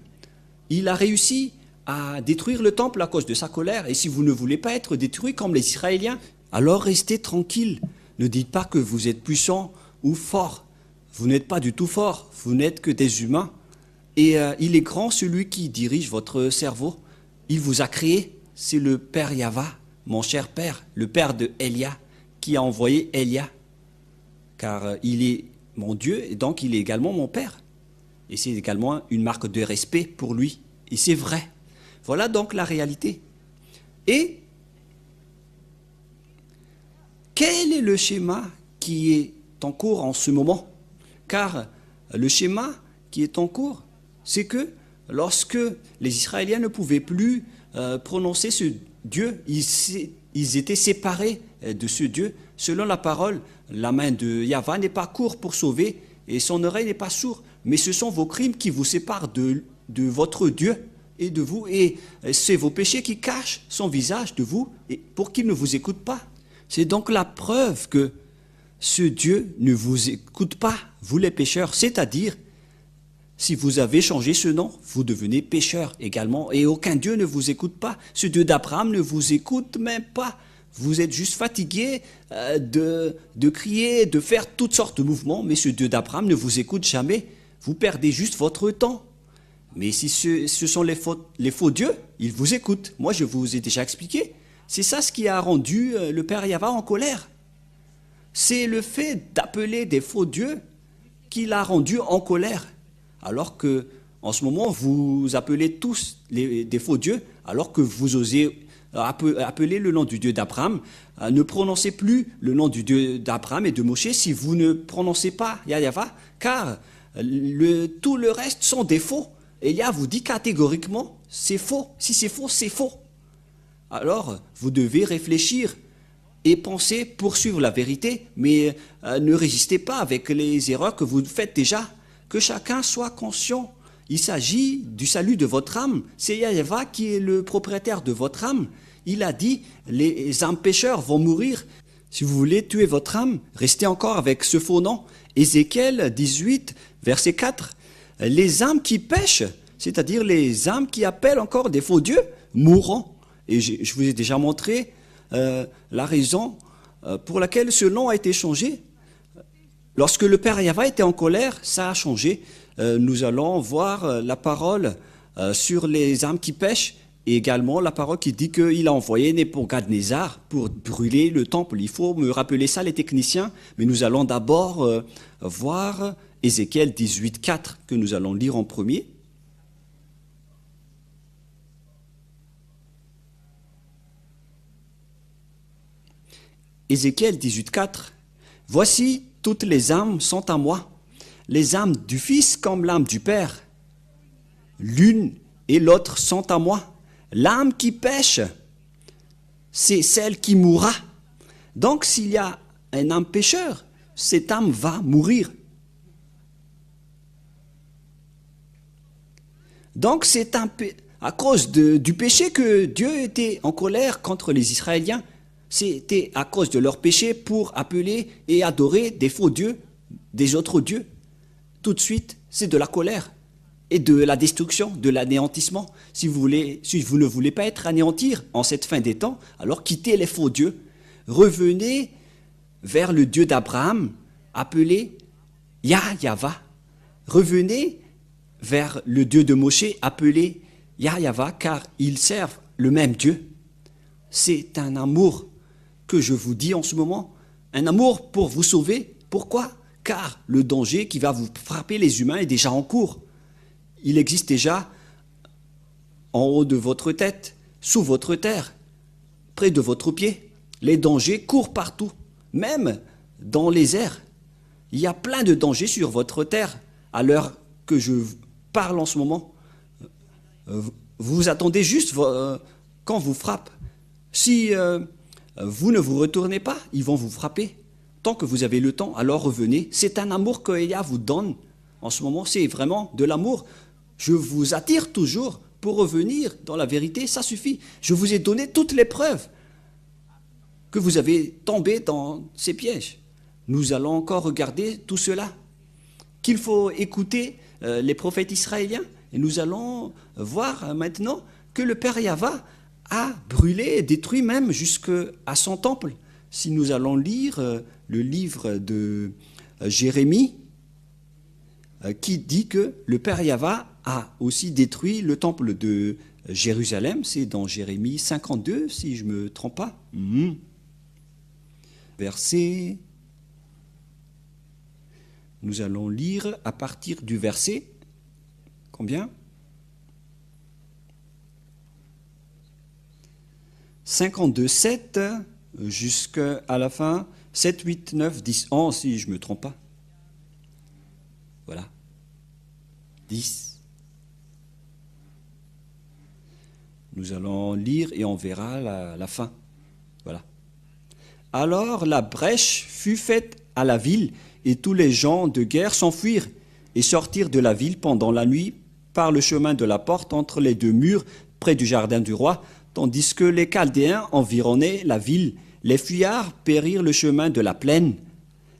S1: Il a réussi à détruire le temple à cause de sa colère. Et si vous ne voulez pas être détruits comme les Israéliens, alors restez tranquilles. Ne dites pas que vous êtes puissant ou fort. Vous n'êtes pas du tout fort, vous n'êtes que des humains. Et il est grand celui qui dirige votre cerveau. Il vous a créé, c'est le Père Yahvé, mon cher Père, le Père de Elia, qui a envoyé Elia. Car il est mon Dieu et donc il est également mon Père. Et c'est également une marque de respect pour lui. Et c'est vrai. Voilà donc la réalité. Et quel est le schéma qui est en cours en ce moment? Car le schéma qui est en cours, c'est que lorsque les Israéliens ne pouvaient plus prononcer ce Dieu, ils étaient séparés de ce Dieu. Selon la parole, la main de Yahvé n'est pas courte pour sauver et son oreille n'est pas sourde, mais ce sont vos crimes qui vous séparent de votre Dieu et de vous, et c'est vos péchés qui cachent son visage de vous et pour qu'il ne vous écoute pas. C'est donc la preuve que ce Dieu ne vous écoute pas, vous les pécheurs, c'est-à-dire, si vous avez changé ce nom, vous devenez pécheur également, et aucun Dieu ne vous écoute pas. Ce Dieu d'Abraham ne vous écoute même pas. Vous êtes juste fatigué de crier, de faire toutes sortes de mouvements, mais ce Dieu d'Abraham ne vous écoute jamais. Vous perdez juste votre temps. Mais si ce sont les faux dieux, ils vous écoutent. Moi, je vous ai déjà expliqué. C'est ça ce qui a rendu le Père Yahvé en colère. C'est le fait d'appeler des faux dieux qui l'a rendu en colère. Alors que, en ce moment, vous appelez tous des faux dieux, alors que vous osez appeler le nom du Dieu d'Abraham. Ne prononcez plus le nom du Dieu d'Abraham et de Moïse si vous ne prononcez pas Yahvé, car tout le reste sont des faux. Elia vous dit catégoriquement, c'est faux. Si c'est faux, c'est faux. Alors, vous devez réfléchir et penser poursuivre la vérité, mais ne résistez pas avec les erreurs que vous faites déjà. Que chacun soit conscient. Il s'agit du salut de votre âme. C'est Yahvé qui est le propriétaire de votre âme. Il a dit, les âmes pécheurs vont mourir. Si vous voulez tuer votre âme, restez encore avec ce faux nom. Ézéchiel 18, verset 4. Les âmes qui pêchent, c'est-à-dire les âmes qui appellent encore des faux dieux, mourront. Et je vous ai déjà montré la raison pour laquelle ce nom a été changé. Lorsque le Père Yahvé était en colère, ça a changé. Nous allons voir la parole sur les âmes qui pêchent et également la parole qui dit qu'il a envoyé Nebuchadnezzar pour brûler le temple. Il faut me rappeler ça, les techniciens, mais nous allons d'abord voir Ézéchiel 18, 4 que nous allons lire en premier. Ézéchiel 18, 4. Voici, toutes les âmes sont à moi, les âmes du Fils comme l'âme du Père. L'une et l'autre sont à moi. L'âme qui pêche, c'est celle qui mourra. Donc s'il y a un âme pécheur, cette âme va mourir. Donc c'est à cause du péché que Dieu était en colère contre les Israéliens. C'était à cause de leur péché pour appeler et adorer des faux dieux, des autres dieux. Tout de suite, c'est de la colère et de la destruction, de l'anéantissement. Si vous ne voulez pas être anéantir en cette fin des temps, alors quittez les faux dieux. Revenez vers le Dieu d'Abraham, appelé Yahva. Revenez vers le Dieu de Moshe, appelé Yahva, car ils servent le même Dieu. C'est un amour que je vous dis en ce moment, un amour pour vous sauver. Pourquoi? Car le danger qui va vous frapper les humains est déjà en cours. Il existe déjà en haut de votre tête, sous votre terre, près de votre pied. Les dangers courent partout, même dans les airs. Il y a plein de dangers sur votre terre à l'heure que je parle en ce moment. Vous attendez juste quand vous frappe. Si vous ne vous retournez pas, ils vont vous frapper. Tant que vous avez le temps, alors revenez. C'est un amour qu'Elia vous donne en ce moment. C'est vraiment de l'amour. Je vous attire toujours pour revenir dans la vérité. Ça suffit. Je vous ai donné toutes les preuves que vous avez tombé dans ces pièges. Nous allons encore regarder tout cela. Qu'il faut écouter les prophètes israéliens. Et nous allons voir maintenant que le Père Yahva a brûlé et détruit même jusqu'à son temple. Si nous allons lire le livre de Jérémie, qui dit que le Père Yahva a aussi détruit le temple de Jérusalem. C'est dans Jérémie 52, si je ne me trompe pas. Verset. Nous allons lire à partir du verset. Combien? 52, 7, jusqu'à la fin, 7, 8, 9, 10, 11, si je ne me trompe pas. Voilà. 10. Nous allons lire et on verra la fin. Voilà. Alors la brèche fut faite à la ville, et tous les gens de guerre s'enfuirent et sortirent de la ville pendant la nuit par le chemin de la porte entre les deux murs près du jardin du roi, tandis que les Chaldéens environnaient la ville. Les fuyards périrent le chemin de la plaine.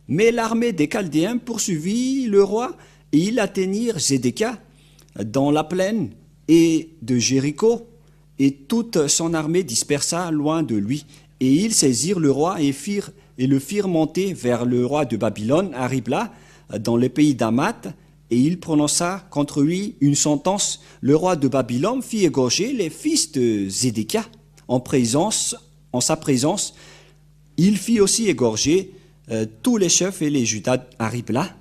S1: Mais l'armée des Chaldéens poursuivit le roi, et ils atteignirent Zédékia dans la plaine et de Jéricho, et toute son armée dispersa loin de lui. Et ils saisirent le roi et le firent monter vers le roi de Babylone, à Ribla, dans le pays d'Hamath, et il prononça contre lui une sentence. Le roi de Babylone fit égorger les fils de Zédékia en sa présence. Il fit aussi égorger tous les chefs et les Judas à Ribla.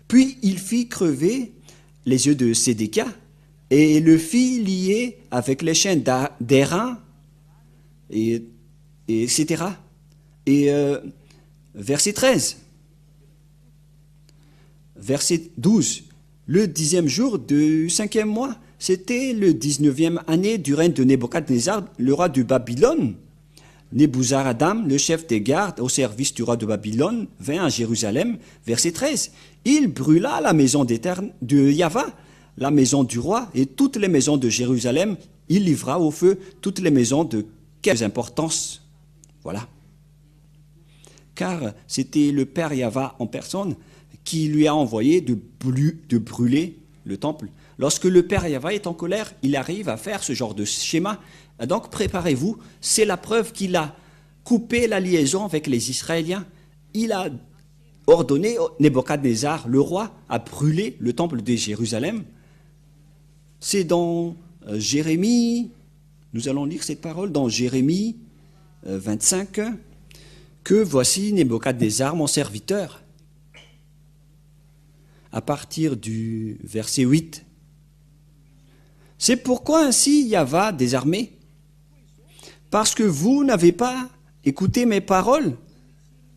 S1: Puis il fit crever les yeux de Sédécia et le fit lier avec les chaînes d'airain, et etc. Et verset 13, verset 12, le 10e jour du 5e mois, c'était le 19e année du règne de Nebuchadnezzar, le roi de Babylone. Nebuzaradan, le chef des gardes au service du roi de Babylone, vint à Jérusalem. Verset 13. Il brûla la maison de Yahva, la maison du roi et toutes les maisons de Jérusalem. Il livra au feu toutes les maisons de quelque importance. Voilà. Car c'était le Père Yahva en personne qui lui a envoyé de brûler le temple. Lorsque le Père Yahva est en colère, il arrive à faire ce genre de schéma. Donc préparez-vous, c'est la preuve qu'il a coupé la liaison avec les Israéliens. Il a ordonné Nebuchadnezzar, le roi, à brûler le temple de Jérusalem. C'est dans Jérémie, nous allons lire cette parole dans Jérémie 25, que voici Nebuchadnezzar, mon serviteur. À partir du verset 8. C'est pourquoi ainsi Yahva des armées, parce que vous n'avez pas écouté mes paroles,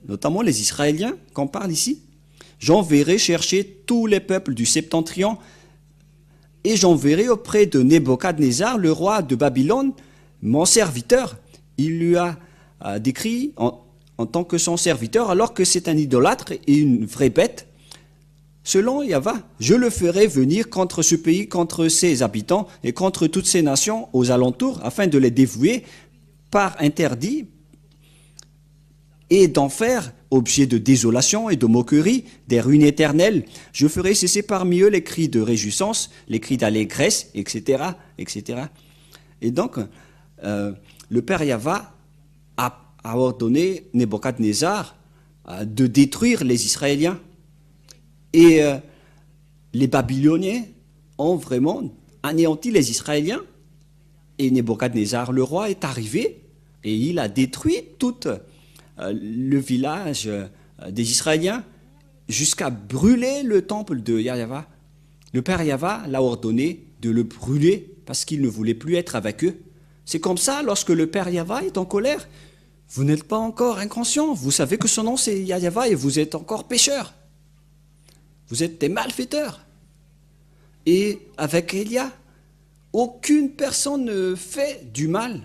S1: notamment les Israéliens qu'on parle ici, j'enverrai chercher tous les peuples du septentrion et j'enverrai auprès de Nebuchadnezzar, le roi de Babylone, mon serviteur. Il lui a décrit en tant que son serviteur, alors que c'est un idolâtre et une vraie bête. Selon Yahva, je le ferai venir contre ce pays, contre ses habitants et contre toutes ces nations aux alentours, afin de les dévouer par interdit et d'en faire objet de désolation et de moquerie, des ruines éternelles. Je ferai cesser parmi eux les cris de réjouissance, les cris d'allégresse, etc., etc. Et donc, le Père Yahva a ordonné Nebuchadnezzar de détruire les Israéliens. Et les Babyloniens ont vraiment anéanti les Israéliens. Et Nebuchadnezzar, le roi, est arrivé et il a détruit tout le village des Israéliens jusqu'à brûler le temple de Yahva. Le Père Yahva l'a ordonné de le brûler parce qu'il ne voulait plus être avec eux. C'est comme ça, lorsque le Père Yahva est en colère, vous n'êtes pas encore inconscient. Vous savez que son nom c'est Yahva et vous êtes encore pécheurs. Vous êtes des malfaiteurs. Et avec Élia, aucune personne ne fait du mal.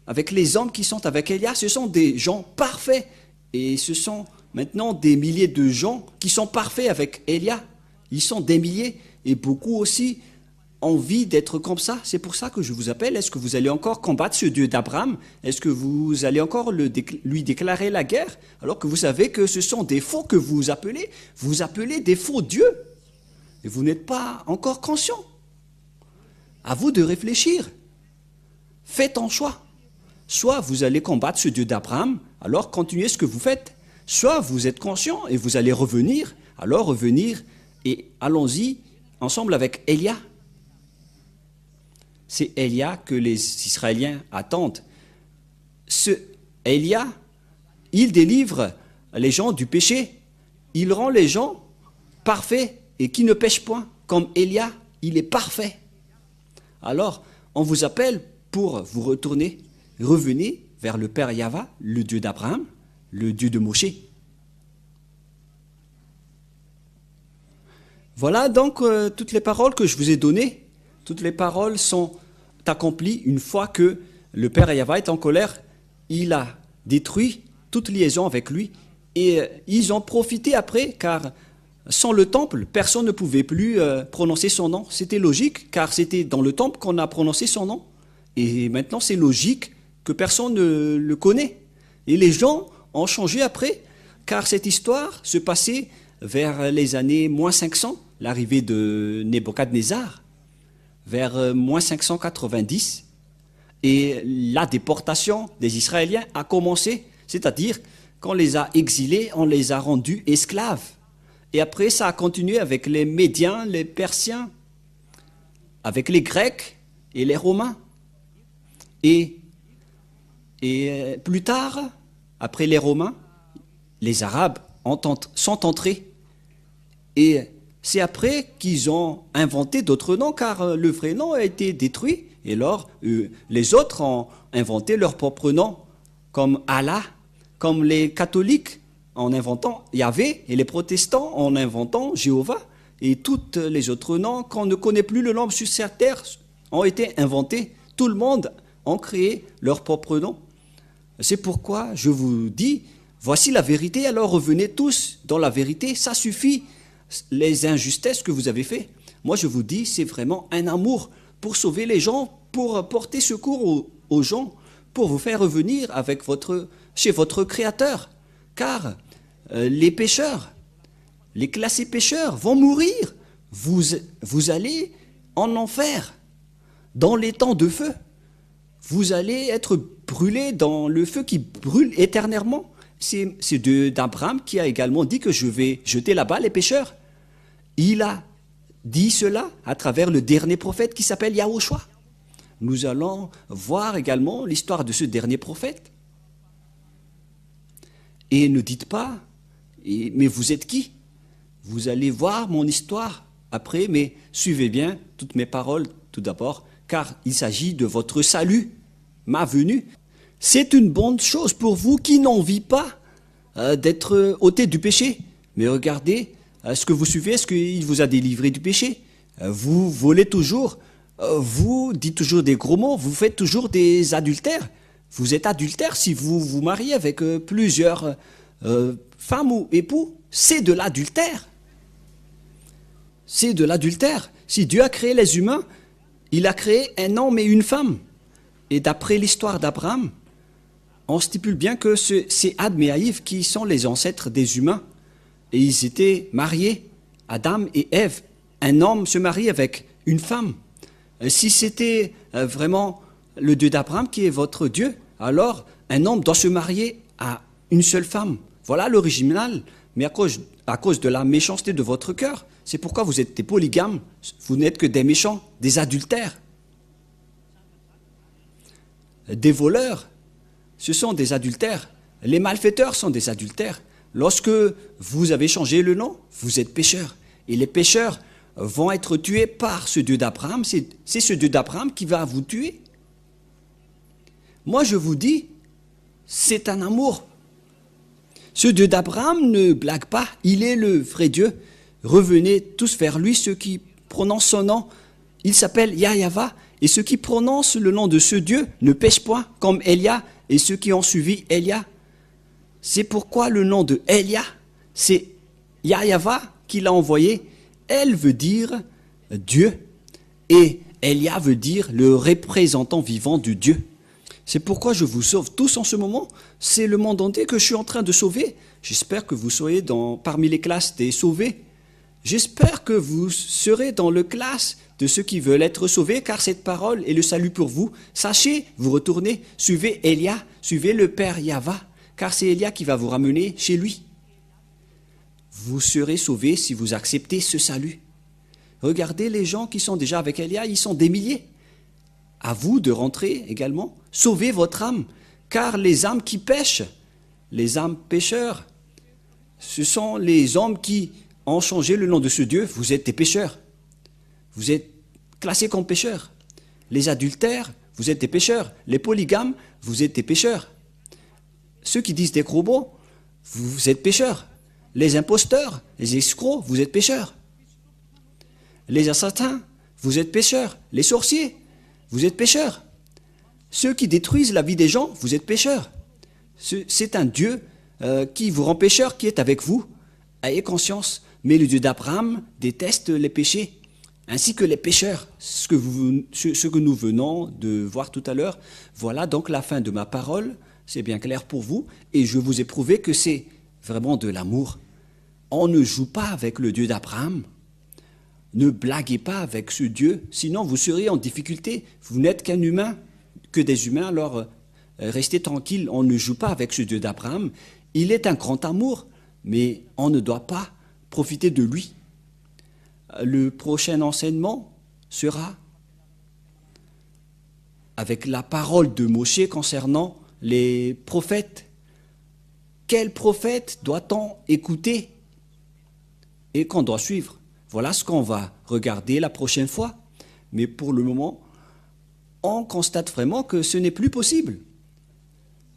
S1: Avec les hommes qui sont avec Élia, ce sont des gens parfaits. Et ce sont maintenant des milliers de gens qui sont parfaits avec Élia. Ils sont des milliers et beaucoup aussi ont envie d'être comme ça. C'est pour ça que je vous appelle. Est-ce que vous allez encore combattre ce Dieu d'Abraham? Est-ce que vous allez encore lui déclarer la guerre alors que vous savez que ce sont des faux que vous appelez? Vous appelez des faux dieux. Et vous n'êtes pas encore conscient. À vous de réfléchir. Faites un choix. Soit vous allez combattre ce Dieu d'Abraham, alors continuez ce que vous faites. Soit vous êtes conscient et vous allez revenir, alors revenir et allons-y ensemble avec Élia. C'est Élia que les Israéliens attendent. Ce Élia, il délivre les gens du péché. Il rend les gens parfaits et qui ne pêchent point. Comme Élia, il est parfait. Alors, on vous appelle pour vous retourner. Revenez vers le Père Yahva, le Dieu d'Abraham, le Dieu de Moshe. Voilà donc toutes les paroles que je vous ai données. Toutes les paroles sont accomplies une fois que le Père Yahva est en colère. Il a détruit toute liaison avec lui et ils ont profité après car sans le temple, personne ne pouvait plus prononcer son nom. C'était logique car c'était dans le temple qu'on a prononcé son nom. Et maintenant c'est logique que personne ne le connaît. Et les gens ont changé après car cette histoire se passait vers les années moins 500, l'arrivée de Nebuchadnezzar. Vers moins 590, et la déportation des Israéliens a commencé, c'est-à-dire qu'on les a exilés, on les a rendus esclaves. Et après, ça a continué avec les Médiens, les Persiens, avec les Grecs et les Romains. Et plus tard, après les Romains, les Arabes sont entrés. Et c'est après qu'ils ont inventé d'autres noms, car le vrai nom a été détruit. Et alors, les autres ont inventé leur propre nom, comme Allah, comme les catholiques en inventant Yahvé, et les protestants en inventant Jéhovah. Et tous les autres noms qu'on ne connaît plus le nom sur cette terre ont été inventés. Tout le monde a créé leur propre nom. C'est pourquoi je vous dis, voici la vérité, alors revenez tous dans la vérité, ça suffit. Les injustices que vous avez faites. Moi, je vous dis, c'est vraiment un amour pour sauver les gens, pour porter secours aux gens, pour vous faire revenir chez votre Créateur. Car les pécheurs, les classés pécheurs vont mourir. Vous allez en enfer, dans les temps de feu. Vous allez être brûlés dans le feu qui brûle éternellement. C'est d'Abraham qui a également dit que je vais jeter là-bas les pécheurs. Il a dit cela à travers le dernier prophète qui s'appelle Yahushua. Nous allons voir également l'histoire de ce dernier prophète. Et ne dites pas, mais vous êtes qui? Vous allez voir mon histoire après, mais suivez bien toutes mes paroles tout d'abord, car il s'agit de votre salut, ma venue. C'est une bonne chose pour vous qui n'envie pas d'être ôté du péché. Mais regardez ce que vous suivez, est-ce qu'il vous a délivré du péché? Vous volez toujours, vous dites toujours des gros mots, vous faites toujours des adultères. Vous êtes adultère si vous vous mariez avec plusieurs femmes ou époux. C'est de l'adultère. C'est de l'adultère. Si Dieu a créé les humains, il a créé un homme et une femme. Et d'après l'histoire d'Abraham, on stipule bien que c'est Adam et Ève qui sont les ancêtres des humains. Et ils étaient mariés, Adam et Ève. Un homme se marie avec une femme. Si c'était vraiment le Dieu d'Abraham qui est votre Dieu, alors un homme doit se marier à une seule femme. Voilà l'original. Mais à cause de la méchanceté de votre cœur, c'est pourquoi vous êtes des polygames. Vous n'êtes que des méchants, des adultères. Des voleurs, ce sont des adultères. Les malfaiteurs sont des adultères. Lorsque vous avez changé le nom, vous êtes pécheurs. Et les pécheurs vont être tués par ce Dieu d'Abraham. C'est ce Dieu d'Abraham qui va vous tuer. Moi, je vous dis, c'est un amour. Ce Dieu d'Abraham ne blague pas, il est le vrai Dieu. Revenez tous vers lui, ceux qui prononcent son nom. Il s'appelle Yahva, et ceux qui prononcent le nom de ce Dieu ne pêchent point, comme Élia et ceux qui ont suivi Élia. C'est pourquoi le nom de Élia, c'est Yahva qui l'a envoyé. Elle veut dire Dieu, et Élia veut dire le représentant vivant du Dieu. C'est pourquoi je vous sauve tous en ce moment. C'est le monde entier que je suis en train de sauver. J'espère que vous soyez parmi les classes des sauvés. J'espère que vous serez dans le classe de ceux qui veulent être sauvés, car cette parole est le salut pour vous. Sachez, vous retournez, suivez Élia, suivez le Père Yahva, car c'est Élia qui va vous ramener chez lui. Vous serez sauvés si vous acceptez ce salut. Regardez les gens qui sont déjà avec Élia, ils sont des milliers. À vous de rentrer également, sauvez votre âme, car les âmes qui pêchent, les âmes pécheurs, ce sont les hommes qui ont changé le nom de ce Dieu. Vous êtes des pécheurs. Vous êtes classés comme pécheurs. Les adultères, vous êtes des pécheurs. Les polygames, vous êtes des pécheurs. Ceux qui disent des gros mots, vous êtes pécheurs. Les imposteurs, les escrocs, vous êtes pécheurs. Les assassins, vous êtes pécheurs. Les sorciers, vous êtes pécheurs. Ceux qui détruisent la vie des gens, vous êtes pécheurs. C'est un Dieu qui vous rend pécheur, qui est avec vous. Ayez conscience. Mais le Dieu d'Abraham déteste les péchés, ainsi que les pécheurs, ce que nous venons de voir tout à l'heure. Voilà donc la fin de ma parole. C'est bien clair pour vous. Et je vous ai prouvé que c'est vraiment de l'amour. On ne joue pas avec le Dieu d'Abraham. Ne blaguez pas avec ce Dieu, sinon vous seriez en difficulté. Vous n'êtes qu'un humain, que des humains, alors restez tranquille. On ne joue pas avec ce Dieu d'Abraham. Il est un grand amour, mais on ne doit pas profiter de lui. Le prochain enseignement sera avec la parole de Moshe concernant les prophètes. Quel prophète doit-on écouter et qu'on doit suivre? Voilà ce qu'on va regarder la prochaine fois. Mais pour le moment, on constate vraiment que ce n'est plus possible.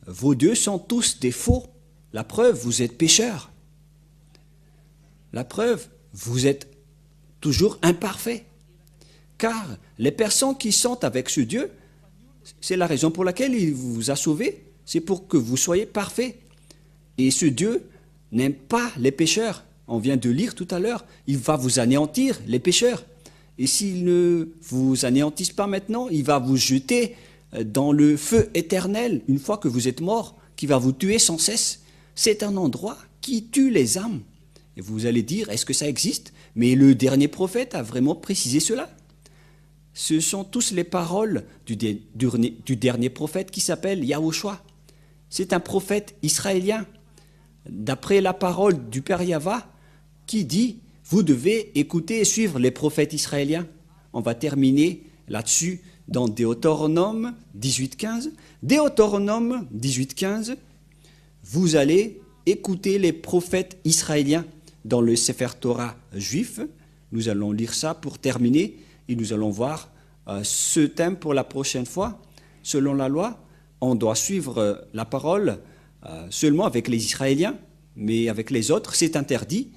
S1: Vos dieux sont tous des faux. La preuve, vous êtes pécheurs. La preuve, vous êtes toujours imparfaits. Car les personnes qui sont avec ce Dieu, c'est la raison pour laquelle il vous a sauvés. C'est pour que vous soyez parfaits. Et ce Dieu n'aime pas les pécheurs. On vient de lire tout à l'heure, il va vous anéantir, les pécheurs. Et s'il ne vous anéantisse pas maintenant, il va vous jeter dans le feu éternel, une fois que vous êtes mort, qui va vous tuer sans cesse. C'est un endroit qui tue les âmes. Et vous allez dire, est-ce que ça existe? Mais le dernier prophète a vraiment précisé cela. Ce sont tous les paroles du dernier prophète qui s'appelle Yahushua. C'est un prophète israélien. D'après la parole du Père Yahva, qui dit, vous devez écouter et suivre les prophètes israéliens. On va terminer là-dessus dans Deutéronome 18.15. Deutéronome 18.15, vous allez écouter les prophètes israéliens dans le Sefer Torah juif. Nous allons lire ça pour terminer et nous allons voir ce thème pour la prochaine fois. Selon la loi, on doit suivre la parole seulement avec les Israéliens, mais avec les autres, c'est interdit.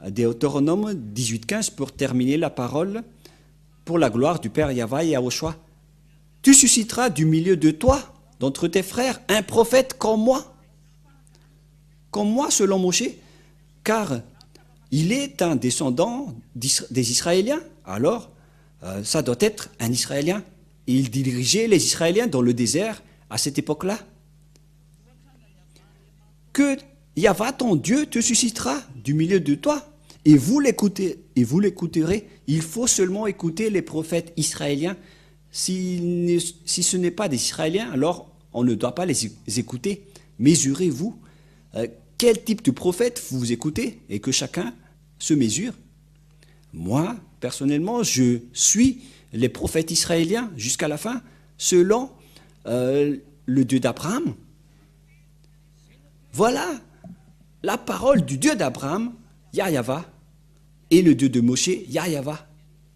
S1: Deutéronome 18:15 pour terminer la parole pour la gloire du Père Yahva et Yahushua. Tu susciteras du milieu de toi, d'entre tes frères, un prophète comme moi selon Moshe, car il est un descendant des Israéliens. Alors, ça doit être un Israélien. Et il dirigeait les Israéliens dans le désert à cette époque-là. Que Yahva, ton Dieu, te suscitera du milieu de toi, et vous l'écouterez. Il faut seulement écouter les prophètes israéliens. Si ce n'est pas des Israéliens, alors on ne doit pas les écouter. Mesurez-vous quel type de prophète vous écoutez, et que chacun se mesure. Moi, personnellement, je suis les prophètes israéliens jusqu'à la fin, selon le Dieu d'Abraham. Voilà la parole du Dieu d'Abraham, Yahva, et le Dieu de Moshe, Yahva.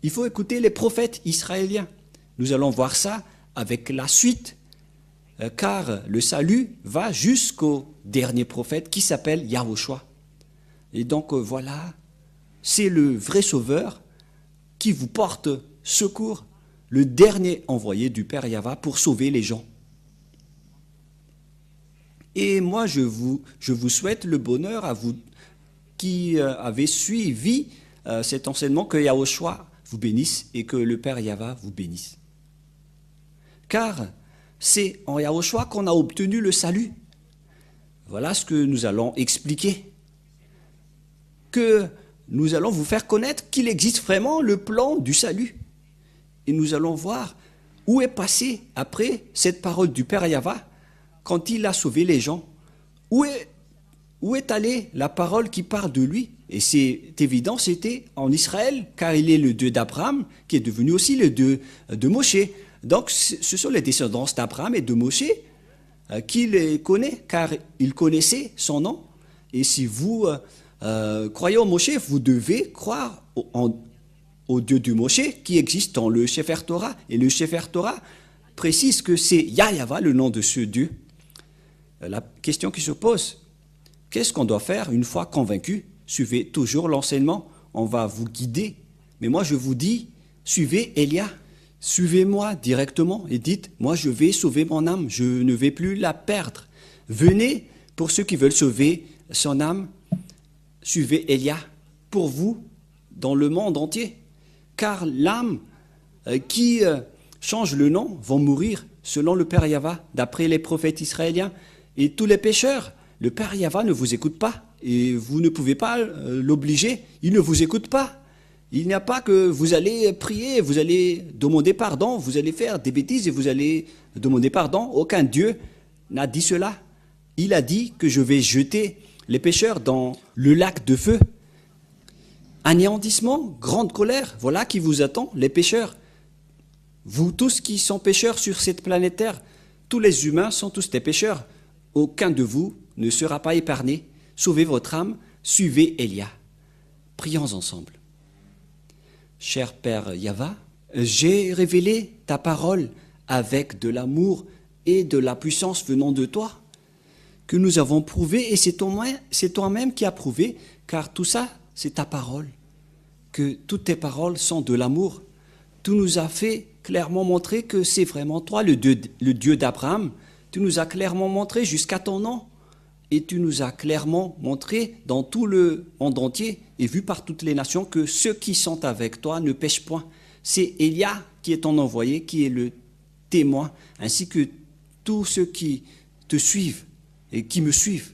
S1: Il faut écouter les prophètes israéliens. Nous allons voir ça avec la suite, car le salut va jusqu'au dernier prophète qui s'appelle Yahushua. Et donc voilà, c'est le vrai sauveur qui vous porte secours, le dernier envoyé du Père Yahva pour sauver les gens. Et moi, je vous souhaite le bonheur à vous qui avez suivi cet enseignement, que Yahushua vous bénisse et que le Père Yahva vous bénisse. Car c'est en Yahushua qu'on a obtenu le salut. Voilà ce que nous allons expliquer. Que nous allons vous faire connaître qu'il existe vraiment le plan du salut. Et nous allons voir où est passé après cette parole du Père Yahva quand il a sauvé les gens. Où est allée la parole qui parle de lui? Et c'est évident, c'était en Israël, car il est le Dieu d'Abraham, qui est devenu aussi le Dieu de Moshe. Donc ce sont les descendants d'Abraham et de Moshe qu'il connaît, car il connaissait son nom. Et si vous croyez en Moshe, vous devez croire au Dieu de Moshe qui existe dans le Sefer Torah. Et le Sefer Torah précise que c'est Yahva, le nom de ce Dieu. La question qui se pose, qu'est-ce qu'on doit faire une fois convaincu? Suivez toujours l'enseignement, on va vous guider. Mais moi je vous dis, suivez Elia. Suivez-moi directement et dites, moi je vais sauver mon âme, je ne vais plus la perdre. Venez pour ceux qui veulent sauver son âme, suivez Elia pour vous dans le monde entier. Car l'âme qui change le nom vont mourir selon le Père Yahva, d'après les prophètes israéliens. Et tous les pécheurs, le Père Yahva ne vous écoute pas et vous ne pouvez pas l'obliger, il ne vous écoute pas. Il n'y a pas que vous allez prier, vous allez demander pardon, vous allez faire des bêtises et vous allez demander pardon. Aucun Dieu n'a dit cela. Il a dit que je vais jeter les pécheurs dans le lac de feu. Anéantissement, grande colère, voilà qui vous attend, les pécheurs. Vous tous qui sont pécheurs sur cette planète Terre, tous les humains sont tous des pécheurs. Aucun de vous ne sera pas épargné. Sauvez votre âme, suivez Elia. Prions ensemble. Cher Père Yahva, j'ai révélé ta parole avec de l'amour et de la puissance venant de toi, que nous avons prouvé, et c'est toi-même qui as prouvé, car tout ça, c'est ta parole, que toutes tes paroles sont de l'amour. Tu nous as fait clairement montrer que c'est vraiment toi, le Dieu d'Abraham. Tu nous as clairement montré jusqu'à ton nom, et tu nous as clairement montré dans tout le monde entier et vu par toutes les nations que ceux qui sont avec toi ne pêchent point. C'est Elia qui est ton envoyé, qui est le témoin, ainsi que tous ceux qui te suivent et qui me suivent.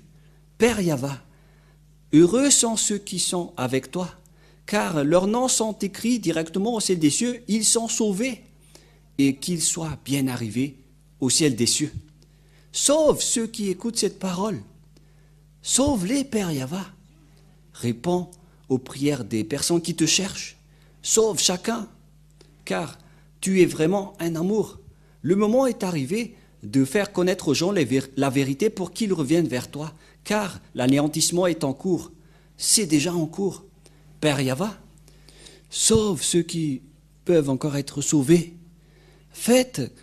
S1: Père Yahva, heureux sont ceux qui sont avec toi, car leurs noms sont écrits directement au ciel des cieux, ils sont sauvés, et qu'ils soient bien arrivés au ciel des cieux. Sauve ceux qui écoutent cette parole. Sauve-les, Père Yahva. Réponds aux prières des personnes qui te cherchent. Sauve chacun, car tu es vraiment un amour. Le moment est arrivé de faire connaître aux gens la vérité pour qu'ils reviennent vers toi, car l'anéantissement est en cours. C'est déjà en cours. Père Yahva, sauve ceux qui peuvent encore être sauvés. Faites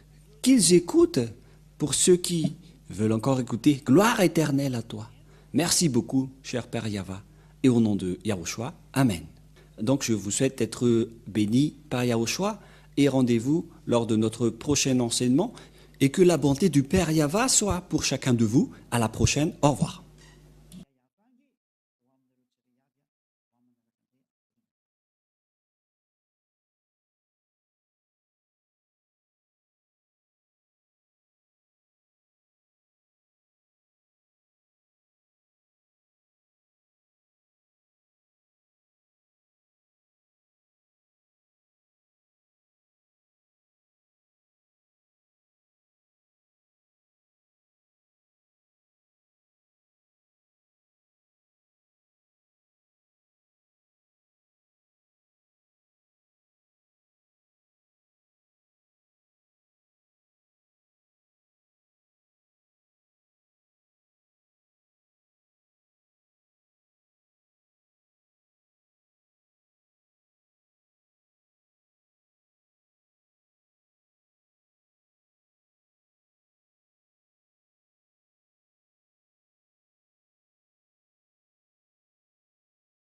S1: qu'ils écoutent pour ceux qui veulent encore écouter. Gloire éternelle à toi. Merci beaucoup, cher Père Yahva. et au nom de Yahushua. Amen. Donc je vous souhaite d'être bénis par Yahushua et rendez-vous lors de notre prochain enseignement et que la bonté du Père Yahva soit pour chacun de vous. À la prochaine. Au revoir.